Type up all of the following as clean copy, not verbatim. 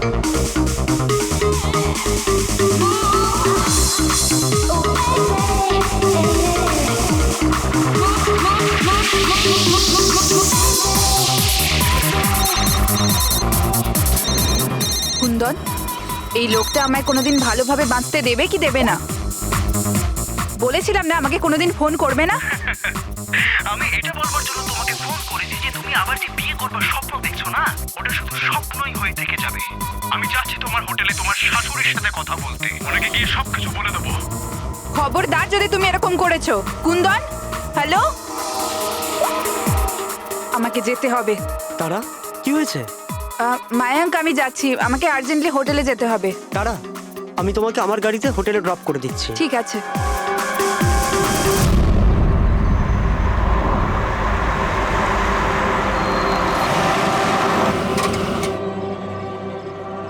কুন্দন, এই লোকটা আমায় কোনোদিন ভালোভাবে বাঁচতে দেবে কি দেবে না? বলেছিলাম না আমাকে কোনোদিন ফোন করবে না। আমি এটা বলবার জন্য তোমাকে ফোন করেছি যে তুমি আবার যে বিয়ে করবার স্বপ্ন দেখছো না, ওটা শুধু স্বপ্নই হয়ে থেকে যাবে। আমি চাচ্ছি তোমার হোটেলে তোমার শাশুড়ির সাথে কথা বলতে, ওনাকে গিয়ে সবকিছু বলে দেবো। খবরদার যদি তুমি এরকম করেছো। কুন্দন, হ্যালো, আমাকে যেতে হবে। তারা কি হয়েছে? মায়াঙ্ক, আমি যাচ্ছি, আমাকে আর্জেন্টলি হোটেলে যেতে হবে। তারা, আমি তোমাকে আমার গাড়িতে হোটেলে ড্রপ করে দিচ্ছি। ঠিক আছে।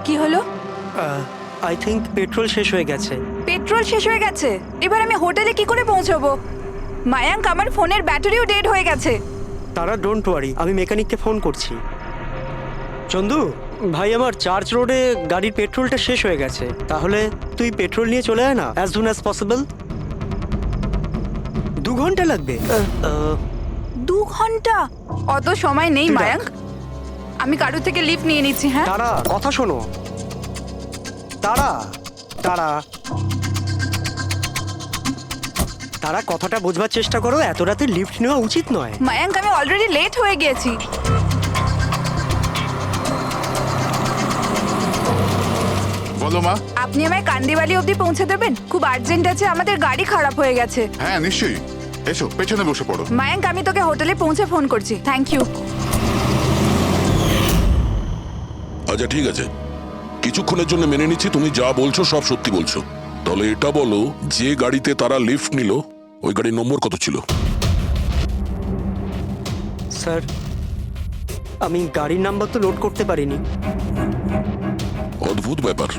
কি হলো? আই থিঙ্ক পেট্রোল শেষ হয়ে গেছে। পেট্রোল শেষ হয়ে গেছে? এবার আমি হোটেলে কি করে পৌঁছবো? মায়াঙ্ক, আমার ফোনের ব্যাটারিও ডেড হয়ে গেছে। তারা, ডোন্ট ওয়ারি, আমি মেকানিককে ফোন করছি। চন্দু ভাই, আমার চার্চ রোডে গাড়ির পেট্রোলটা শেষ হয়ে গেছে। তাহলে তুই পেট্রোল নিয়ে চলে আয় না, অ্যাজ সুন অ্যাজ পসিবল। 2 ঘন্টা লাগবে। 2 ঘন্টা? অত সময় নেই তুই রাখ। মায়াঙ্ক, আমি কারোর থেকে লিফট নিয়ে নিচ্ছি। হ্যাঁ, তারা, কথা শোনো। তারা তারা তারা কথাটা বোঝবার চেষ্টা করো, এত রাতে লিফট নেওয়া উচিত নয়। মায়াঙ্ক, আমি অলরেডি লেট হয়ে গেছি। বলো মা। আপনি আমায় কান্দিবালি অবধি পৌঁছে দেবেন? খুব আর্জেন্ট আছে, আমাদের গাড়ি খারাপ হয়ে গেছে। হ্যাঁ নিশ্চয়ই, এসো পেছনে বসে পড়ো। মায়াঙ্ক, আমি তোকে হোটেলে পৌঁছে ফোন করছি। Thank you. আচ্ছা ঠিক আছে, কিছুক্ষণের জন্য মেনে নিচ্ছি তুমি যা বলছো সব সত্যি বলছো। তাহলে এটা বলো, যে গাড়িতে তারা লিফট নিল ওই গাড়ির নম্বর কত ছিল? স্যার, আমি গাড়ির নাম্বার তো লোড করতে পারিনি। অদ্ভুত ব্যাপার।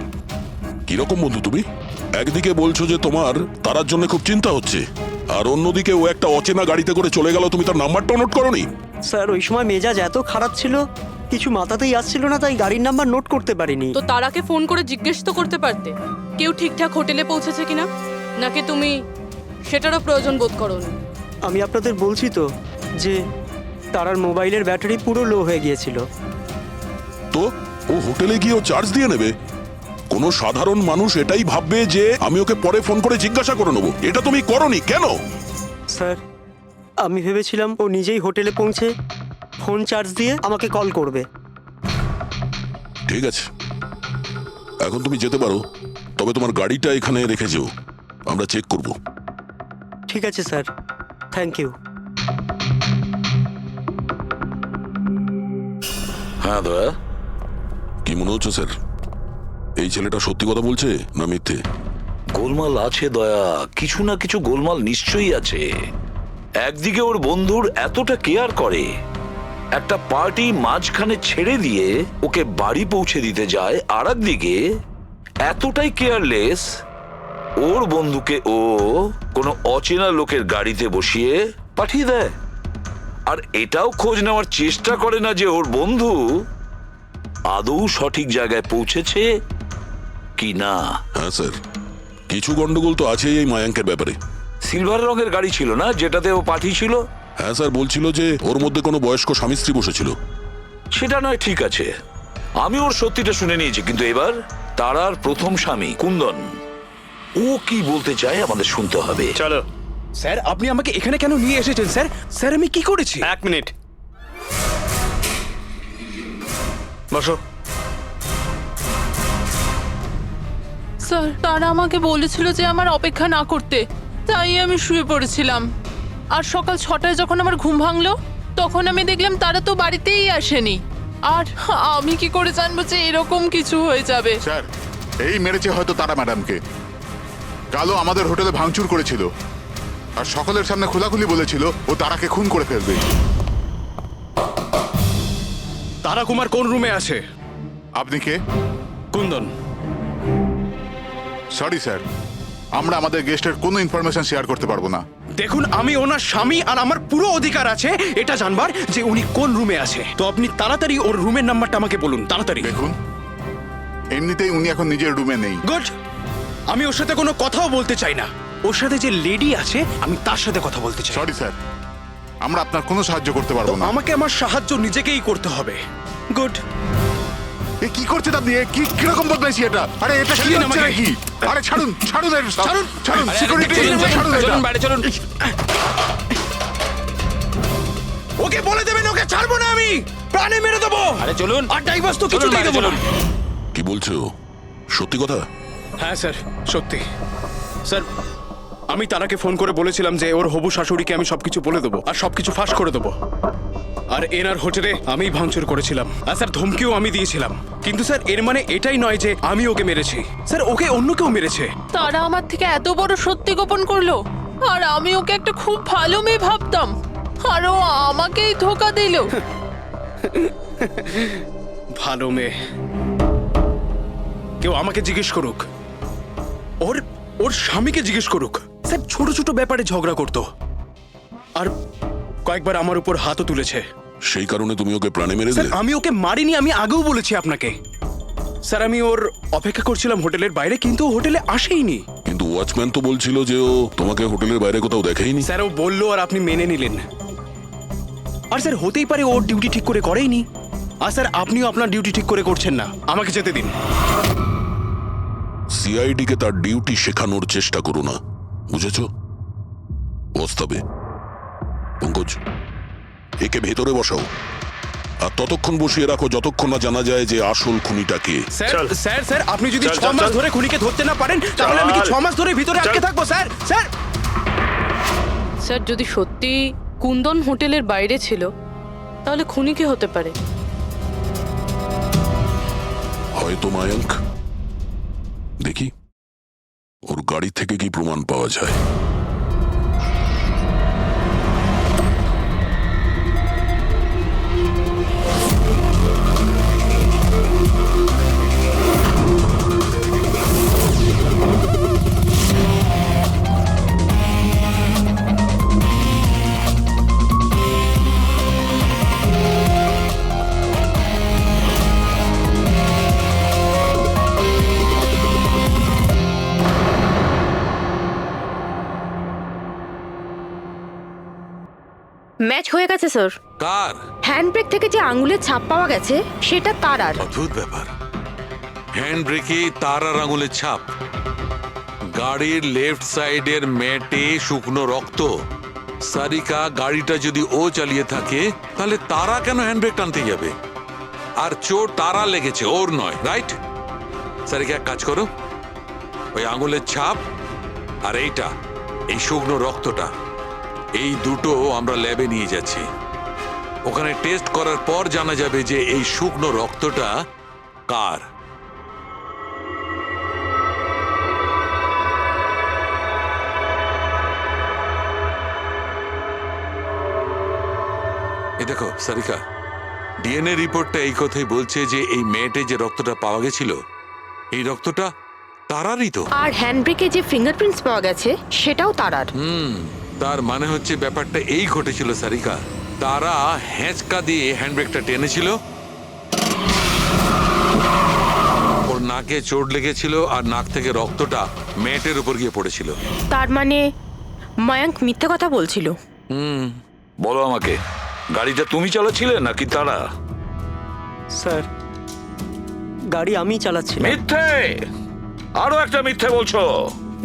কিরকম বন্ধু তুমি? একদিকে বলছো যে তোমার তারার জন্য খুব চিন্তা হচ্ছে, আর অন্যদিকে ও একটা অচেনা গাড়িতে করে চলে গেল, তুমি তার নাম্বারটা নোট করোনি? স্যার, ওই সময় মেজাজ এত খারাপ ছিল, কিছু মাথাতেই আসছিল না, তাই গাড়ির নাম্বার নোট করতে পারিনি। তো তারাকে ফোন করে জিজ্ঞেস তো করতে পারতে কেউ ঠিকঠাক হোটেলে পৌঁছেছে কিনা, নাকি তুমি সেটারও প্রয়োজন বোধ করো? আমি আপনাদের বলছি তো যে তারার মোবাইলের ব্যাটারি পুরো লো হয়ে গিয়েছিল। তো ও হোটেলে গিয়ে ও চার্জ দিয়ে নেবে? কোনো সাধারণ মানুষ এটাই ভাববে যে আমি ওকে পরে ফোন করে জিজ্ঞাসা করে নেবো। এটা তুমি করোনি কেন? স্যার, আমি ভেবেছিলাম ও নিজেই হোটেলে পৌঁছে ফোন চার্জ দিয়ে আমাকে কল করবে। ঠিক আছে, এখন তুমি যেতে পারো, তবে তোমার গাড়িটা এখানে রেখে যেও, আমরা চেক করব। ঠিক আছে স্যার, থ্যাংক ইউ। হ্যাঁ দয়া, কি মনে হচ্ছে স্যার? এই ছেলেটা সত্যি কথা বলছে না মিথ্যে? গোলমাল আছে দয়া, কিছু না কিছু গোলমাল নিশ্চয়ই আছে। একদিকে ওর বন্ধুর এতটা কেয়ার করে, একটা পার্টি মাঝখানে ছেড়ে দিয়ে ওকে বাড়ি পৌঁছে দিতে যায়, আর একদিকে এতটাই কেয়ারলেস ওর বন্ধুকে ও কোনো অচেনা লোকের গাড়িতে বসিয়ে পাঠিয়ে দেয়। আর এটাও খোঁজ নেওয়ার চেষ্টা করে না যে ওর বন্ধু আদৌ সঠিক জায়গায় পৌঁছেছে কি না। হ্যাঁ স্যার, কিছু গন্ডগোল তো আছেই এই মায়াঙ্কের ব্যাপারে। সিলভার রঙের গাড়ি ছিল না যেটাতে ও পাঠিয়েছিল? হ্যাঁ স্যার, বলছিল যে ওর মধ্যে কোনো বয়স্ক স্বামী স্ত্রী বসেছিল। সেটা নয়, ঠিক আছে, আমি ওর সত্যিটা শুনে নিয়েছি, কিন্তু এবার তারার প্রথম স্বামী কুন্দন, ও কি বলতে চায় আমাদের শুনতে হবে। চলো। স্যার, আপনি আমাকে এখানে কেন নিয়ে এসেছেন স্যার? স্যার, আমি কি করেছি? 1 মিনিট বসো। স্যার, তারা আমাকে বলেছিল যে আমার অপেক্ষা না করতে, তাই আমি শুয়ে পড়েছিলাম। আর সকাল 6টায় যখন আমার ঘুম ভাঙলো, তখন আমি দেখলাম তারা তো বাড়িতেই আসেনি। আর আমি কি করে জানবো যে এরকম কিছু হয়ে যাবে? স্যার, এই মেরেছে হয়তো তারা ম্যাডামকে। কালো আমাদের হোটেলে ভাঙচুর করেছিল, আর সকলের সামনে খোলাখুলি বলেছিল ও তারাকে খুন করে ফেলবে। তারা কুমার কোন রুমে আছে? আপনি কে? কুন্দন। সরি স্যার, আমরা আমাদের গেস্টের কোনো ইনফরমেশন শেয়ার করতে পারবো না। দেখুন, আমি ওনার স্বামী, আর আমার পুরো অধিকার আছে এটা জানবার যে উনি কোন রুমে আছে। তো আপনি তাড়াতাড়ি ওর রুমের নাম্বারটা আমাকে বলুন, তাড়াতাড়ি। দেখুন, এমনিতেই উনি এখন নিজের রুমে নেই। গুড। আমি ওর সাথে কোনো কথাও বলতে চাই না। ওর সাথে যে লেডি আছে আমি তার সাথে কথা বলতে চাই। সরি স্যার, আমরা আপনার কোনো সাহায্য করতে পারবো না। আমাকে আমার সাহায্য নিজেকেই করতে হবে। গুড। এ কি করছেন আপনি? এ কি কিরকম বদমাইশি এটা? আরে এটা কি ছেড়ে দিন হচ্ছে আমাকে। নাকি? আরে ছাড়ুন, ছাড়ুন এটা, ছাড়ুন। ছাড়ুন সিকিউরিটি, ছাড়ুন এটা। ওকে বলে দেবেন ওকে ছাড়বো না আমি, প্রাণে মেরে দেবো। আরে চলুন। আর ডাইভার্স তো কিছুতেই দেবো না। কি বলছো? সত্যি কথা? হ্যাঁ স্যার, সত্যি। স্যার, আমি তারাকে ফোন করে বলেছিলাম যে ওর হবু শাশুড়িকে আমি সবকিছু বলে দেবো আর সবকিছু ফাঁস করে দেবো। আর এনার হোটেলে আমি ভাঙচুর করেছিলাম আর স্যার ধমকিও আমি দিয়েছিলাম। কিন্তু স্যার এর মানে এটাই নয় যে আমি ওকে মেরেছি। স্যার ওকে অন্য কেউ মেরেছে। তারা আমার থেকে এত বড় সত্যি গোপন করলো, আর আমি ওকে একটা খুব ভালো মেয়ে ভাবতাম, আর ও আমাকেই ধোকা দিল। ভালো মেয়ে? কেউ আমাকে জিজ্ঞেস করুক, ওর ওর স্বামীকে জিজ্ঞেস করুক। স্যার ছোট ছোট ব্যাপারে ঝগড়া করতো আর কয়েকবার আমার উপর হাতও তুলেছে। সেই কারণে তুমি ওকে প্রাণে মেরে স্যার দিলে? আমি ওকে মারিনি, আমি আগেও বলেছি আপনাকে। স্যার আমি ওর অপেক্ষা করছিলাম হোটেলের বাইরে, কিন্তু ও হোটেলে আসেইনি। কিন্তু ওয়াচম্যান তো বলছিল যে ও তোমাকে হোটেলের বাইরে কোথাও দেখেইনি। স্যার ও বললো আর আপনি মেনে নিলেন। আর স্যার হতেই পারে ওর ডিউটি ঠিক করে করেইনি। আর স্যার আপনিও আপনার ডিউটি ঠিক করে করছেন না। আমাকে যেতে দিন। সিআইডি কে তার ডিউটি শেখানোর চেষ্টা করো না, বুঝেছো? ওস্তাবে পঙ্কজ, একে ভেতরে বসাও আর ততক্ষণ বসিয়ে রাখো যতক্ষণ না জানা যায় যে আসল খুনিটা কে। স্যার স্যার স্যার আপনি যদি 6 মাস ধরে খুনিকে ধরতে না পারেন তাহলে আমি কি 6 মাস ধরে ভিতরে আটকে থাকবো? স্যার স্যার স্যার, যদি সত্যি কুন্দন হোটেলের বাইরে ছিল তাহলে খুনি কে হতে পারে? হয়তো মায়াঙ্ক। দেখি ওর গাড়ি থেকে কি প্রমাণ পাওয়া যায়। ম্যাচ হয়ে গেছে স্যার। কার? হ্যান্ডব্রেক থেকে যে আঙুলের ছাপ পাওয়া গেছে সেটা তারার। অদ্ভুত ব্যাপার, হ্যান্ড ব্রেকে তারার আঙুলের ছাপ, গাড়ির লেফট সাইডের ম্যাটে শুকনো রক্ত। সারিকা গাড়িটা যদি ও চালিয়ে থাকে তাহলে তারা কেন হ্যান্ডব্রেক টানতে যাবে? আর চোট তারা লেগেছে, ওর নয়, রাইট? সারিকা এক কাজ করো, ওই আঙুলের ছাপ আর এইটা, এই শুকনো রক্তটা, এই দুটো আমরা ল্যাবে নিয়ে যাচ্ছি। ওখানে টেস্ট করার পর জানা যাবে যে এই শুকনো রক্তটা কার। এই দেখো সারিকা, ডিএনএ রিপোর্টটা এই কথাই বলছে যে এই মেয়েটে যে রক্তটা পাওয়া গেছিল এই রক্তটা তারারই তো। আর হ্যান্ডব্রেকে যে ফিঙ্গারপ্রিন্টস পাওয়া গেছে সেটাও তারার। তার মানে হচ্ছে ব্যাপারটা এই ঘটেছিল সারিকা, তারা হ্যাঁচকা দিয়ে হ্যান্ডব্রেকটা টেনেছিল, ওর নাকে চোট লেগেছিল আর নাক থেকে রক্তটা ম্যাটের উপর গিয়ে পড়েছিল। তার মানে মায়াঙ্ক মিথ্যে কথা বলছিল। বলো আমাকে, গাড়িটা তুমি চালাচ্ছিলে নাকি তারা? স্যার গাড়ি আমি চালাচ্ছিলাম। মিথ্যে, আরো একটা মিথ্যে বলছো।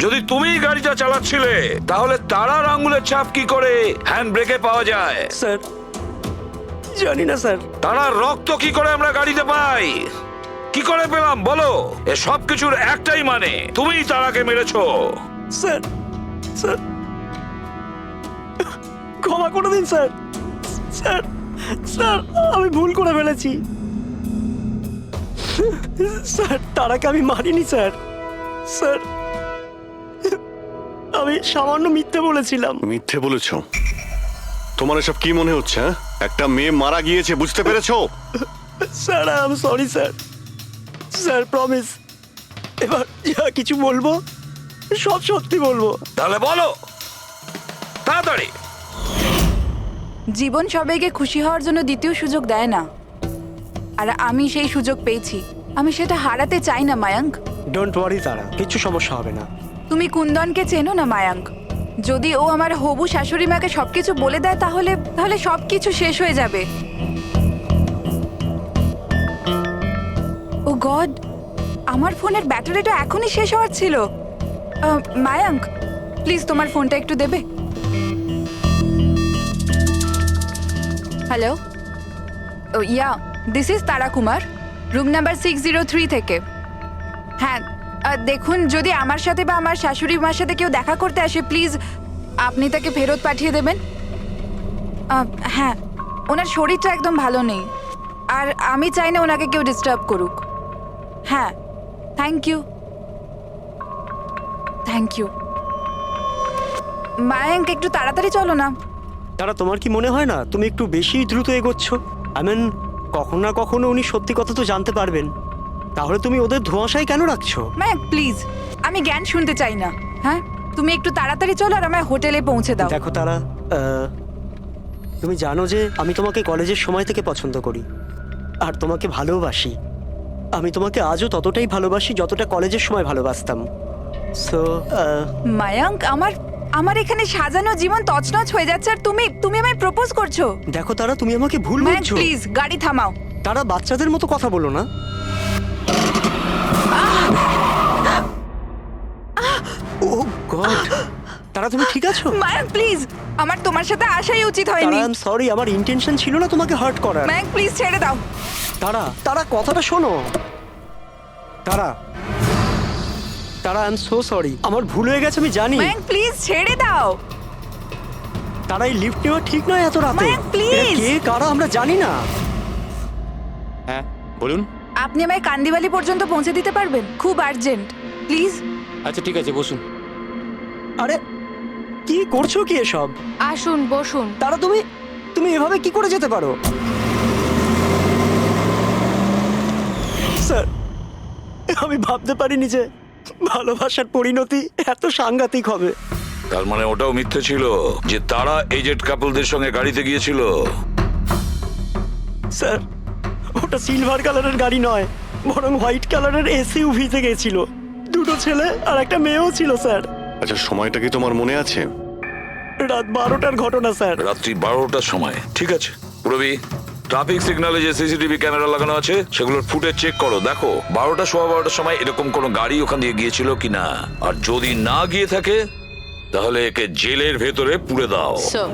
যদি তুমি গাড়িটা চালাচ্ছিলে তাহলে তারার আঙ্গুলের ছাপ কি করে হ্যান্ড ব্রেকে পাওয়া যায়? স্যার জানি না স্যার। তারার রক্ত কি করে আমরা গাড়িতে পাই? কি করে পেলাম বলো? এ সব কিছুর একটাই মানে, তুমিই তারাকে মেরেছো। স্যার স্যার ক্ষমা করে দিন স্যার। স্যার স্যার আমি ভুল করে ফেলেছি স্যার। তারাকে আমি মারিনি স্যার। স্যার আমি সামান্য মিথ্যে বলেছিলাম। মিথ্যে বলেছ? তোমার এসব কি মনে হচ্ছে? একটা মেয়ে মারা গিয়েছে, বুঝতে পেরেছো? Sir I am sorry sir. Sir promise, এবার যা কিছু বলবো সব সত্যি বলবো। তাহলে বলো তাড়াতাড়ি। জীবন সবাইকে খুশি হওয়ার জন্য দ্বিতীয় সুযোগ দেয় না, আর আমি সেই সুযোগ পেয়েছি। আমি সেটা হারাতে চাই না মায়াঙ্ক। ডোন্ট ওয়ারি তারা, কিচ্ছু সমস্যা হবে না। তুমি কুন্দনকে চেনো না মায়াঙ্ক? যদি ও আমার হবু শাশুড়ি মাকে সবকিছু বলে দেয় তাহলে তাহলে সবকিছু শেষ হয়ে যাবে। ও গড, আমার ফোনের ব্যাটারিটা এখনই শেষ হওয়ার ছিল। মায়াঙ্ক, প্লিজ তোমার ফোনটা একটু দেবে? Hello, oh yeah, this is Tara Kumar, room number 603 থেকে। হ্যাঁ, দেখুন, যদি আমার সাথে বা আমার শাশুড়ি মার সাথে কেউ দেখা করতে আসে, প্লিজ আপনি তাকে ফেরত পাঠিয়ে দেবেন। হ্যাঁ, ওনার শরীরটা একদম ভালো নেই, আর আমি চাই না ওনাকে কেউ ডিস্টার্ব করুক। হ্যাঁ, thank you, thank you. Mayank, একটু তাড়াতাড়ি চলো না। তারা, তোমার কি মনে হয় না তুমি একটু বেশি দ্রুত এগোচ্ছ? আই মিন, কখনো না কখনো উনি সত্যি কথা তো জানতে পারবেন, তাহলে তুমি ওদের ধোঁয়াশায় কেন রাখছো? মায়াঙ্ক প্লিজ, আমি জ্ঞান শুনতে চাই না। হ্যাঁ, তুমি একটু তাড়াতাড়ি চলো আর আমায় হোটেলে পৌঁছে দাও। দেখো তারা, তুমি জানো যে আমি তোমাকে কলেজের সময় থেকে পছন্দ করি আর তোমাকে ভালোবাসি। আমি তোমাকে আজও ততটাই ভালোবাসি যতটা কলেজের সময় ভালোবাসতাম। সো মায়াঙ্ক, আমার এখানে সাজানো জীবন তছনছ হয়ে যাচ্ছে আর তুমি আমায় প্রপোজ করছো। দেখো তারা, তুমি আমাকে ভুল মায়াঙ্ক বুঝছো। প্লিজ গাড়ি থামাও। তারা, বাচ্চাদের মতো কথা বলো না। ও গড, তারা তুমি ঠিক আছো? মায়াঙ্ক প্লিজ, আমার তোমার সাথে আসাই উচিত হয়নি। আই এম সরি, আমার ইন্টেনশন ছিল না তোমাকে হার্ট করার। মায়াঙ্ক প্লিজ ছেড়ে দাও। তারা কথাটা শোনো। তারা, আই এম সো সরি, আমার ভুল হয়ে গেছে, আমি জানি। মায়াঙ্ক প্লিজ ছেড়ে দাও। তারা, এই লিফট নেওয়া ঠিক নয় এত রাতে। মায়াঙ্ক, please! এরা কে কারা আমরা জানি না। হ্যাঁ বলুন। আপনি আমায় কান্দিবালি পর্যন্ত পৌঁছে দিতে পারবেন? খুব আর্জেন্ট, প্লিজ। আচ্ছা ঠিক আছে, বসুন। আরে কি করছো কি এসব? আসুন বসুন। তারা, তুমি এভাবে কি করে যেতে পারো? স্যার, আমি ভাবতে পারিনি যে ভালোবাসার পরিণতি এত সাংঘাতিক হবে। তার মানে ওটাও মিথ্যে ছিল যে তারা এজেড কাপলদের সঙ্গে গাড়িতে গিয়েছিল? স্যার, ওটা সিলভার কালারের গাড়ি নয়, বরং হোয়াইট কালারের এসইউভিতে গেছিল। দুটো ছেলে আর একটা মেয়েও ছিল স্যার। আচ্ছা, সময়টা কি তোমার মনে আছে? রাত 12টার ঘটনা স্যার। রাত্রি 12টার সময়? ঠিক আছে পুরবি, ট্রাফিক সিগন্যালে যে সিসিটিভি ক্যামেরা লাগানো আছে সেগুলোর ফুটেজ চেক করো, দেখো 12টা সোয়া 12টার সময় এরকম কোনো গাড়ি ওখান দিয়ে গিয়েছিল কিনা। আর যদি না গিয়ে থাকে তাহলে একে জেলের ভেতরে পুরে দাও। স্যার,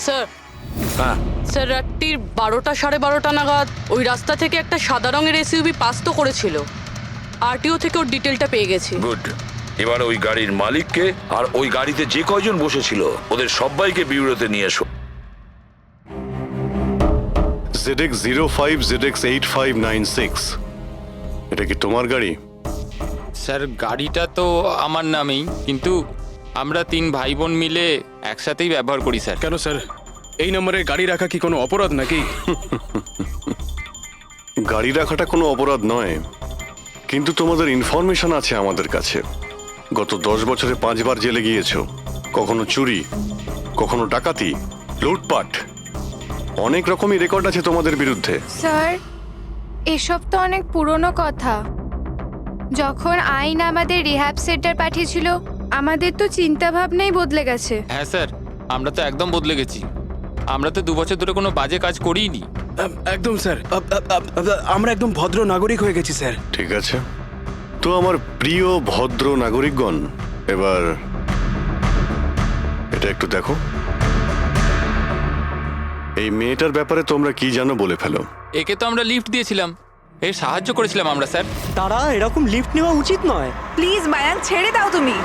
স্যার, হ্যাঁ, স্যার রাত্রির 12টা 12:30 নাগাদ ওই রাস্তা থেকে একটা সাদা রঙের এসইউভি পাস তো করেছিল। আরটিও থেকে ওর ডিটেলটা পেয়ে গেছি। গুড। এবার ওই গাড়ির মালিককে আর ওই গাড়িতে যে কয়জন বসেছিল ওদের সবাইকে বিউরোতে নিয়ে এসো। ZX05 ZX8596, এটা কি তোমার গাড়ি? স্যার, গাড়িটা তো আমার নামেই, কিন্তু আমরা 3 ভাই বোন মিলে একসাথেই ব্যবহার করি স্যার। কেন স্যার, এই নম্বরে গাড়ি রাখা কি কোনো অপরাধ নাকি? গাড়ি রাখাটা কোনো অপরাধ নয়, কিন্তু তোমাদের ইনফরমেশন আছে আমাদের কাছে। গত 10 বছরে 5 বার জেলে গিয়েছো। কখনো চুরি, কখনো ডাকাতি, লুটপাট, অনেক রকমই রেকর্ড আছে তোমাদের বিরুদ্ধে। স্যার, এসব তো অনেক পুরনো কথা। যখন আইন আমাদের রিহ্যাব সেন্টার পাঠিয়েছিল, আমাদের তো চিন্তা ভাবনাই বদলে গেছে। হ্যাঁ স্যার, আমরা তো একদম বদলে গেছি। আমরা তো 2 বছর ধরে কোনো বাজে কাজ করিনি। একদম স্যার, আমরা একদম ভদ্র নাগরিক হয়ে গেছি স্যার। ঠিক আছে, তো আমার প্রিয় ভদ্র নাগরিকগণ, এবার এটা একটু দেখো। এই মেয়েটার ব্যাপারে তোমরা কি জানো বলে ফেলো। একে তো আমরা লিফট দিয়েছিলাম, এর সাহায্য করেছিলাম আমরা স্যার। তারা, এরকম লিফট নেওয়া উচিত নয়। প্লিজ মায়াঙ্ক, ছেড়ে দাও তুমি।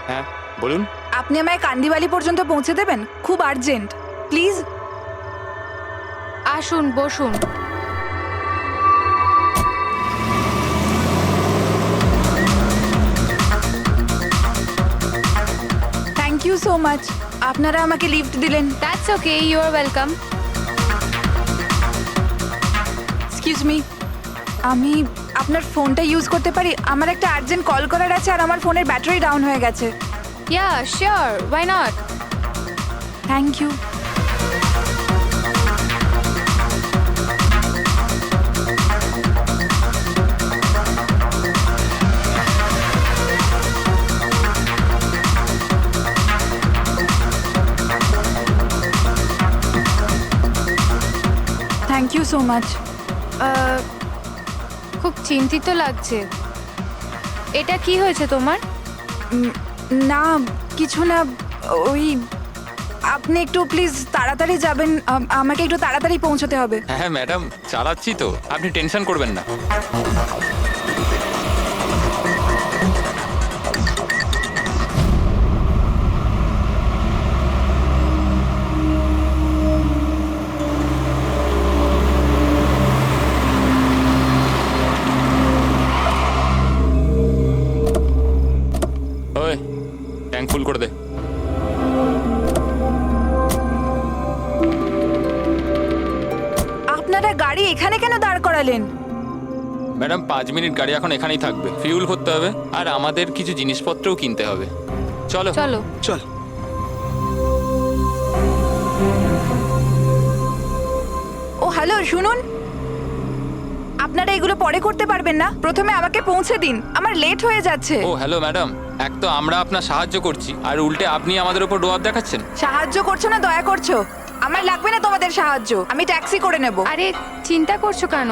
হ্যাঁ বলুন। আপনি আমায় কান্দিবালি পর্যন্ত পৌঁছে দেবেন? খুব আর্জেন্ট, প্লিজ। আসুন বসুন। থ্যাংক ইউ সো মাচ, আপনারা আমাকে লিফট দিলেন। That's okay, you are welcome. Excuse me, আমি আপনার ফোনটা ইউজ করতে পারি? আমার একটা আর্জেন্ট কল করার আছে আর আমার ফোনের ব্যাটারি ডাউন হয়ে গেছে। Yeah sure, why not. Thank you. Thank you so much. খুব চিন্তিত লাগছে। এটা কি হয়েছে তোমার? না কিছু না, ওই আপনি একটু প্লিজ তাড়াতাড়ি যাবেন, আমাকে একটু তাড়াতাড়ি পৌঁছতে হবে। হ্যাঁ ম্যাডাম, চালাচ্ছি তো, আপনি টেনশন করবেন না। ওই ট্যাঙ্ক ফুল করে দে। আপনারা গাড়ি এখানে কেন দাঁড় করালেন? ম্যাডাম 5 মিনিট গাড়ি এখন এখানেই থাকবে, ফিউল করতে হবে আর আমাদের কিছু জিনিসপত্রও কিনতে হবে। চলো চলো। চল। ও হ্যালো, শুনুন, আপনারা এগুলো পরে করতে পারবেন না? প্রথমে আমাকে পৌঁছে দিন, আমার লেট হয়ে যাচ্ছে। ও হ্যালো ম্যাডাম, এক তো আমরা আপনার সাহায্য করছি আর উল্টে আপনি আমাদের উপর ডোয়াব দেখাচ্ছেন। সাহায্য করছো না দয়া করছো? আমার লাগবে না তোমাদের সাহায্য, আমি ট্যাক্সি করে নেব। আরে চিন্তা করছো কেন?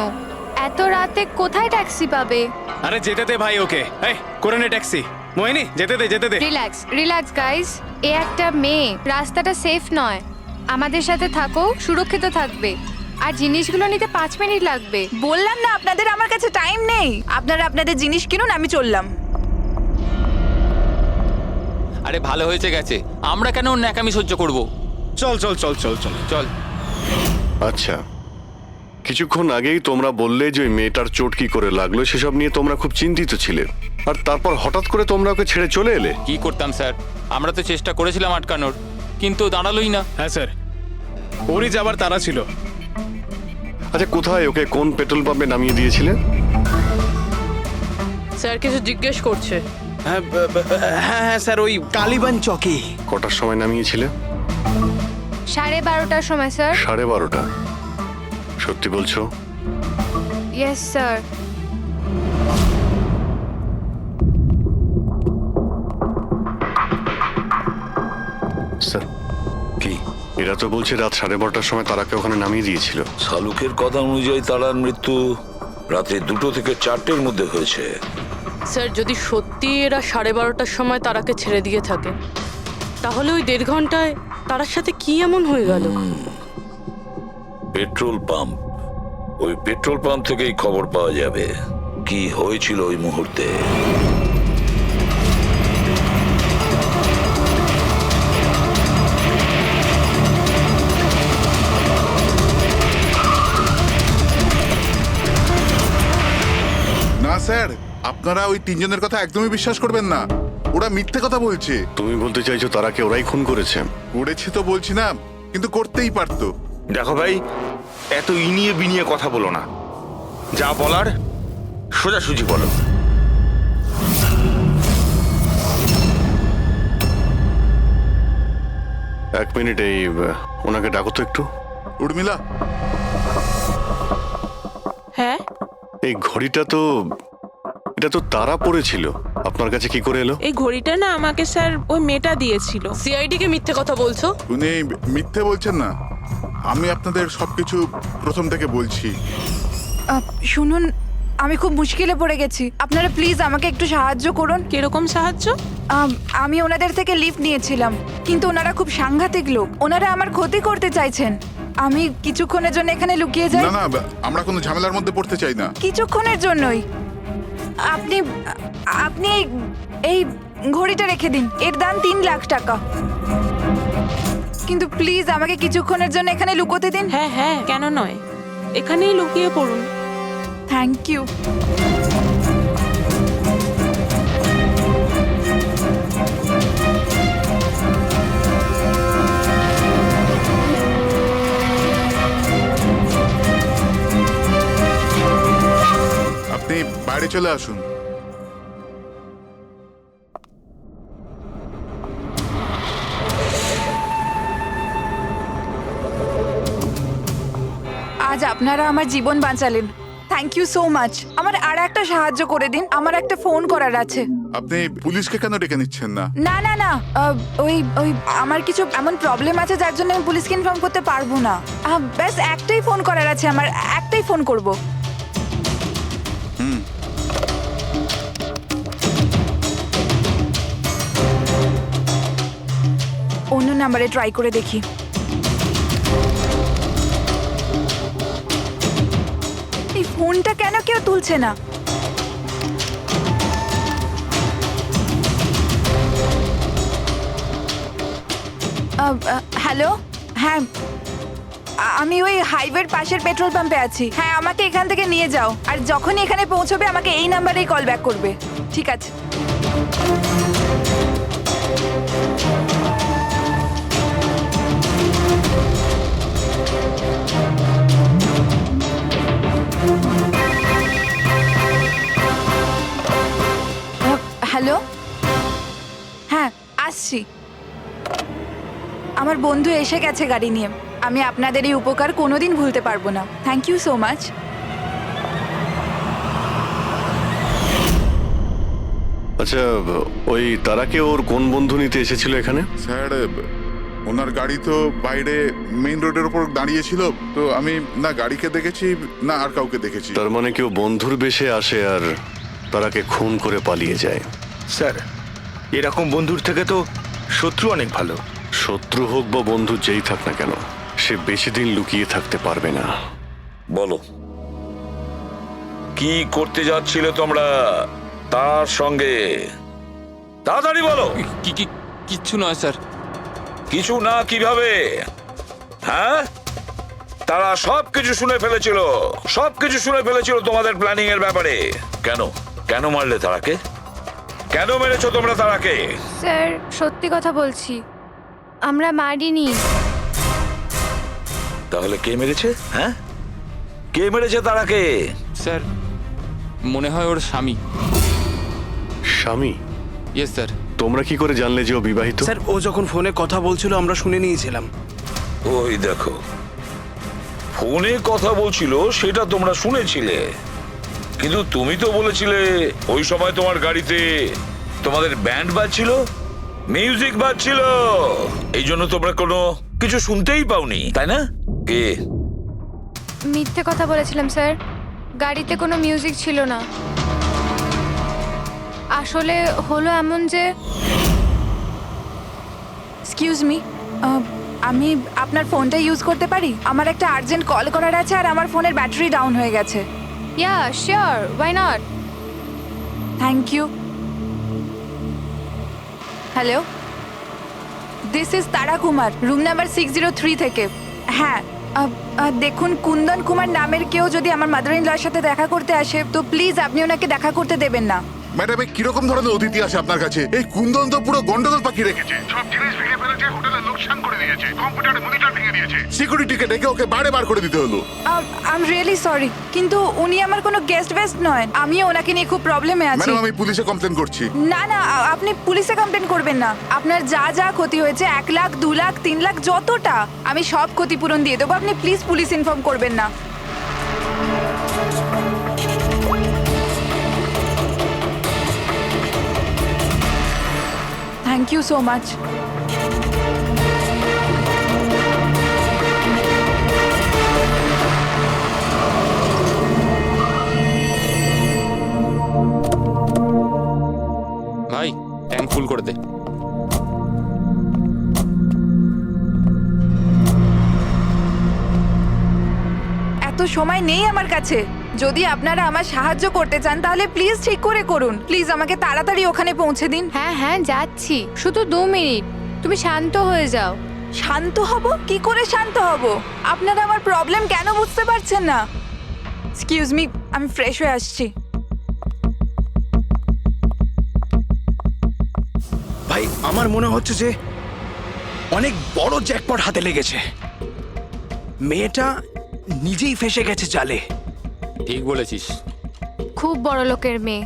এত রাতে কোথায় ট্যাক্সি পাবে? আরে যেতে দে ভাই ওকে, এই করে নে ট্যাক্সি। মোহিনী যেতে দে, যেতে দে। রিল্যাক্স রিল্যাক্স গাইস, এ একটা মেয়ে, রাস্তাটা সেফ নয়। আমাদের সাথে থাকো, সুরক্ষিত থাকবে। আর জিনিসগুলো নিতে 5 মিনিট লাগবে। বললাম না আপনাদের আমার কাছে টাইম নেই। আপনারা আপনাদের জিনিস কিনুন, আমি চললাম। আরে ভালো হয়েছে গেছে, আমরা কেন ওর ন্যাকামি সহ্য করব? চল চল চল চল চল চল। আচ্ছা, কিছুক্ষণ আগেই তোমরা বললে যে ওই মেয়েটার চোট কি করে লাগলো সেসব নিয়ে তোমরা খুব চিন্তিত ছিলে, আর তারপর হঠাৎ করে তোমরা ওকে ছেড়ে চলে এলে। কি করতাম স্যার, আমরা তো চেষ্টা করেছিলাম আটকানোর, কিন্তু দাঁড়ালোই না। হ্যাঁ স্যার, ওরই যাবার তারা ছিল। আচ্ছা, কোথায় ওকে কোন পেট্রোল পাম্পে নামিয়ে দিয়েছিলে? স্যার কিছু জিজ্ঞেস করছে। হ্যাঁ হ্যাঁ স্যার, ওই কালীবান চকে। কটার সময় নামিয়েছিলে? 12:30টার সময় স্যার। 12:30? সত্যি বলছো? Yes sir. স্যার কি এরা তো বলছে রাত 12:30টার সময় তারাকে ওখানে নামিয়ে দিয়েছিল। শালুকের কথা অনুযায়ী তারার মৃত্যু রাতে 2টো থেকে 4টের মধ্যে হয়েছে। স্যার যদি সত্যি এরা 12:30টার সময় তারাকে ছেড়ে দিয়ে থাকে, তাহলে ওই 1.5 ঘন্টায় তারার সাথে কি এমন হয়ে গেল? পেট্রোল পাম্প, ওই পেট্রোল পাম্প থেকেই খবর পাওয়া যাবে কি হয়েছিল ওই মুহূর্তে। না স্যার, আপনারা ওই 3 জনের কথা একদমই বিশ্বাস করবেন না, ওরা মিথ্যে কথা বলছে। তুমি বলতে চাইছো তারাকে ওরাই খুন করেছে? করেছে তো বলছি না, কিন্তু করতেই পারতো। দেখো ভাই, এত ইনিয়ে বিনিয়ে কথা বলো না, যা বলার সোজাসুজি বলো। এক মিনিট, এই ওনাকে ডাকো তো একটু। উর্মিলা, হ্যাঁ এই ঘড়িটা তো, এটা তো তারা পড়েছিল, আপনার কাছে কি করে এলো? এই ঘড়িটা না আমাকে স্যার ওই মেয়েটা দিয়েছিল। সিআইডি কে মিথ্যে কথা বলছো? উনি মিথ্যে বলছেন না, আমি আপনাদের সবকিছু প্রথম থেকে বলছি। শুনুন, আমি খুব মুশকিলে পড়ে গেছি, আপনারা প্লিজ আমাকে একটু সাহায্য করুন। কিরকম সাহায্য? আমি ওনাদের থেকে লিফট নিয়েছিলাম, কিন্তু ওনারা খুব সাংঘাতিক লোক, ওনারা আমার ক্ষতি করতে চাইছেন। আমি কিছুক্ষণের জন্য এখানে লুকিয়ে যাই। না না, আমরা কোনো ঝামেলার মধ্যে পড়তে চাই না। কিছুক্ষণের জন্যই। আপনি আপনি এই ঘড়িটা রেখে দিন, এর দাম 3 লাখ টাকা। কিন্তু প্লিজ আমাকে কিছুক্ষণের জন্য এখানে লুকোতে দিন। হ্যাঁ হ্যাঁ, কেন নয়, এখানেই লুকিয়ে পড়ুন। Thank you. আপনি বাইরে চলে আসুন। আজ আপনারা আমার জীবন বাঁচালেন। Thank you so much. আমার আর একটা সাহায্য করে দিন, আমার একটা ফোন করার আছে। আপনি পুলিশকে কেন ডেকে নিচ্ছেন না? না না না, ওই ওই আমার কিছু এমন প্রবলেম আছে যার জন্য আমি পুলিশকে ইনফর্ম করতে পারবো না। ব্যাস একটাই ফোন করার আছে আমার, একটাই ফোন করব। অন্য নাম্বারে ট্রাই করে দেখি। এই ফোনটা কেন কেউ তুলছে না? হ্যালো, হ্যাঁ আমি ওই হাইওয়ের পাশের পেট্রোল পাম্পে আছি। হ্যাঁ আমাকে এখান থেকে নিয়ে যাও, আর যখনই এখানে পৌঁছবে আমাকে এই নাম্বারেই কল ব্যাক করবে। ঠিক আছে। হ্যালো, হ্যাঁ আসছি। আমার বন্ধু এসে গেছে গাড়ি নিয়ে। আমি আপনাদের এই উপকার কোনোদিন ভুলতে পারবো না। Thank you so much. আচ্ছা, ওই তারাকে ওর কোন বন্ধু নিতে এসেছিল এখানে? স্যার, ওনার গাড়ি তো বাইরে মেইন রোডের উপর দাঁড়িয়ে ছিল, তো আমি না গাড়িকে দেখেছি না আর কাউকে দেখেছি। তার মানে কেউ বন্ধুর বেশে আসে আর তারাকে খুন করে পালিয়ে যায়। স্যার, এরকম বন্ধুর থেকে তো শত্রু অনেক ভালো। শত্রু হোক বা বন্ধু যেই থাক না কেন, সে বেশি দিন লুকিয়ে থাকতে পারবে না। বলো, কি করতে যাচ্ছিলে তোমরা তার সঙ্গে? তাড়াতাড়ি বলো। কিচ্ছু নয় স্যার। কিছু না কিভাবে? হ্যাঁ, তারা সবকিছু শুনে ফেলেছিল, সবকিছু শুনে ফেলেছিল তোমাদের প্ল্যানিং এর ব্যাপারে। কেন কেন মারলে তারাকে? কেন মেরেছো তোমরা তারাকে? স্যার সত্যি কথা বলছি, আমরা মারিনি। তাহলে কে মেরেছে? হ্যাঁ, কে মেরেছে তারাকে? স্যার মনে হয় ওর স্বামী। স্বামী? Yes sir. তোমরা কি করে জানলে যে ও বিবাহিত? স্যার, ও যখন ফোনে কথা বলছিল আমরা শুনে নিয়েছিলাম। ওই দেখো, ফোনে কথা বলছিল সেটা তোমরা শুনেছিলে, কিন্তু তুমি তো বলেছিলে ওই সময় তোমার গাড়িতে তোমাদের ব্যান্ড বাজছিল, মিউজিক বাজছিল, এই জন্য তোমরা কোনো কিছু শুনতেই পাওনি, তাই না? কে? মিথ্যে কথা বলেছিলাম স্যার, গাড়িতে কোনো মিউজিক ছিল না। আসলে হলো এমন যে, এক্সকিউজ মি, আমি আপনার ফোনটা ইউজ করতে পারি? আমার একটা আর্জেন্ট কল করার আছে আর আমার ফোনের ব্যাটারি ডাউন হয়ে গেছে। Yeah sure, why not. Thank you. Hello, this is Tara Kumar, room number 603 থেকে। হ্যাঁ, দেখুন কুন্দন কুমার নামের কেউ যদি আমার মাদার ইন লর সাথে দেখা করতে আসে তো প্লিজ আপনি ওনাকে দেখা করতে দেবেন না। ম্যাডাম, কিরকম ধরনের অতিথি আছে আপনার কাছে? এই কুন্দন তো পুরো গন্ডগোল পাখি রেখেছে, সব জিনিস ভেঙে ফেলেছে, হোটেলে লোকসান করে দিয়েছে, কম্পিউটারে মনিটর ভেঙে দিয়েছে, সিকিউরিটিকে ডেকে ওকে বাইরে বার করে দিতে হলো। আই এম রিয়েলি সরি, কিন্তু উনি আমার কোনো গেস্ট বেস্ট নয়। আমি ওনাকে নিয়ে খুব প্রবলেমে আছি। ম্যাডাম, আমি পুলিশে কমপ্লেন করছি। না না, আপনি পুলিশে কমপ্লেন করবেন না। আপনার যা যা ক্ষতি হয়েছে 1 লাখ 2 লাখ 3 লাখ যতটা, আমি সব ক্ষতিপূরণ দিয়ে দেবো। আপনি প্লিজ পুলিশ ইনফর্ম করবেন না। Thank you so much. ভাই ট্যাঙ্ক ফুল করে দে। এত সময় নেই আমার কাছে। যদি আপনারা আমার সাহায্য করতে চান তাহলে প্লিজ ঠিক করে করুন। প্লিজ আমাকে তাড়াতাড়ি ওখানে পৌঁছে দিন। হ্যাঁ হ্যাঁ যাচ্ছি, শুধু 2 মিনিট, তুমি শান্ত হয়ে যাও। শান্ত হব? কি করে শান্ত হব? আপনারা আমার প্রবলেম কেন বুঝতে পারছেন না? এক্সকিউজ মি, আমি ফ্রেশ হয়ে আসছি। ভাই, আমার মনে হচ্ছে যে অনেক বড় জ্যাকপট হাতে লেগেছে। মেয়েটা নিজেই ফেসে গেছে জালে। ঠিক বলেছিস। খুব বড় লোকের মেয়ে।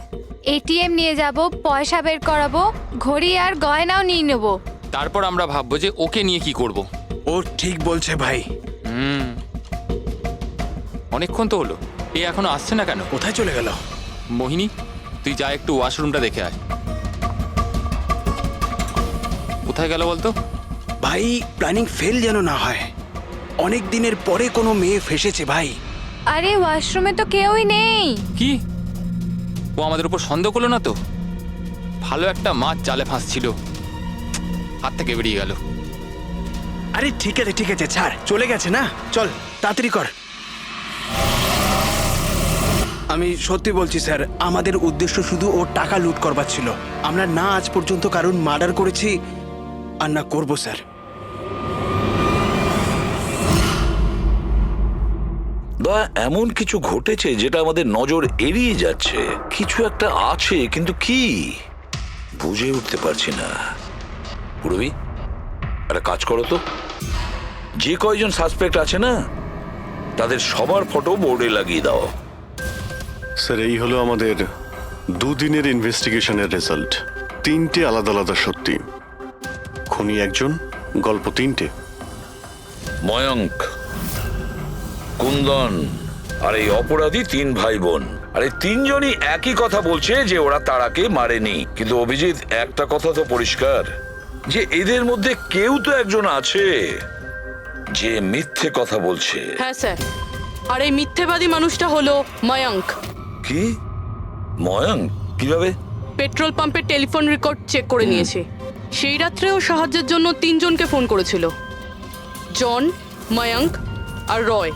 এটিএম নিয়ে যাব, পয়সা বের করাবো, ঘড়ি আর গয়নাও নিয়ে নেব। তারপর আমরা ভাববো যে ওকে নিয়ে কি করব। ও ঠিক বলছে ভাই। অনেকক্ষণ তো হলো, এ এখনো আসছে না কেন? কোথায় চলে গেল? মোহিনী, তুই যা একটু ওয়াশরুমটা দেখে আয়। কোথায় গেল বলতো? ভাই প্ল্যানিং ফেল যেন না হয়। অনেক দিনের পরে কোনো মেয়ে ফেসেছে ভাই। আরে ওয়াশরুমে তো কেউই নেই। কি ও আমাদের উপর সন্দেহ করলো না তো? ভালো একটা মাছ জালে ফাঁসছিল, হাত থেকে বেরিয়ে গেল। আরে ঠিক আছে ছাড়, চলে গেছে না, চল তাড়াতাড়ি কর। আমি সত্যি বলছি স্যার, আমাদের উদ্দেশ্য শুধু ওর টাকা লুট করবার ছিল। আমরা না আজ পর্যন্ত কারণ মার্ডার করেছি আর না করবো স্যার। দয়া, এমন কিছু ঘটেছে যেটা আমাদের নজর এড়িয়ে যাচ্ছে। কিছু একটা আছে, কিন্তু কি বুঝে উঠতে পারছি না। পুরবি, একটা কাজ করো তো, যে কয়জন সাসপেক্ট আছে না তাদের সবার ফটো বোর্ডে লাগিয়ে দাও। স্যার, এই হলো আমাদের দুদিনের ইনভেস্টিগেশনের রেজাল্ট। 3টে আলাদা আলাদা সত্যি। খুনি একজন, গল্প 3টে। ময়ঙ্ক, কুন্দন আর এই অপরাধী 3 ভাই বোন। আর এই 3জনই একই কথা বলছে যে ওরা তারাকে মারেনি। কিন্তু অভিজিৎ, একটা কথা তো পরিষ্কার যে এদের মধ্যে কেউ তো একজন আছে যে মিথ্যে কথা বলছে। হ্যাঁ স্যার, আর এই মিথ্যেবাদী মানুষটা হলো ময়ঙ্ক। কি? ময়ঙ্ক? কিভাবে? পেট্রোল পাম্পের টেলিফোন রেকর্ড চেক করে নিয়েছে। সেই রাত্রে ও সাহায্যের জন্য 3 জনকে ফোন করেছিল, জন, ময়ঙ্ক আর রয়।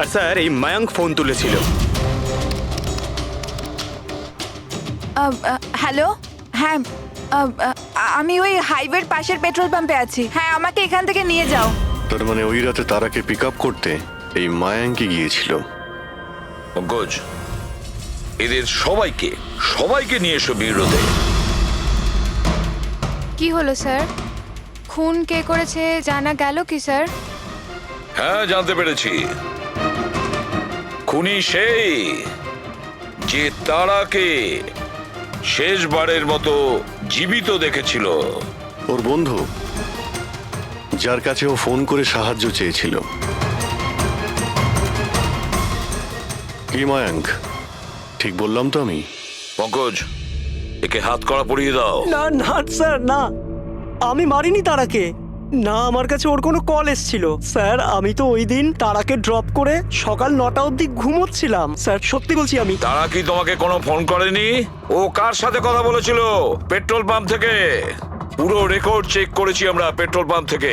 আর স্যার, এই মায়াঙ্ক ফোন তুলেছিল। হ্যালো, হ্যাঁ, আমি ওই হাইওয়ের পাশের পেট্রোল পাম্পে আছি। হ্যাঁ, আমাকে এখান থেকে নিয়ে যাও। তার মানে ওই রাতে তারাকে পিক আপ করতে এই মায়াঙ্কি গিয়েছিল। পঙ্কজ, এদের সবাইকে নিয়ে এসো বিরোধে। কি হলো স্যার? খুন কে করেছে জানা গেল কি স্যার? হ্যাঁ, জানতে পেরেছি। খুনি সেই যে তারাকে শেষবারের মতো জীবিত দেখেছিল। ওর বন্ধু, যার কাছে ও ফোন করে সাহায্য চেয়েছিল। কি মায়াঙ্ক, ঠিক বললাম তো আমি? পঙ্কজ, একে হাত কড়া পরিয়ে দাও। না না স্যার, না, আমি মারিনি তারাকে। না, আমার কাছে ওর কোনো কল এসেছিল। স্যার, আমি তো ওই দিন তারাকে ড্রপ করে সকাল 9টা অবধি ঘুমোচ্ছিলাম। স্যার, সত্যি বলছি আমি। তারা কি তোমাকে কোনো ফোন করেনি? ও কার সাথে কথা বলেছিল? পেট্রোল পাম্প থেকে। পুরো রেকর্ড চেক করেছি আমরা পেট্রোল পাম্প থেকে।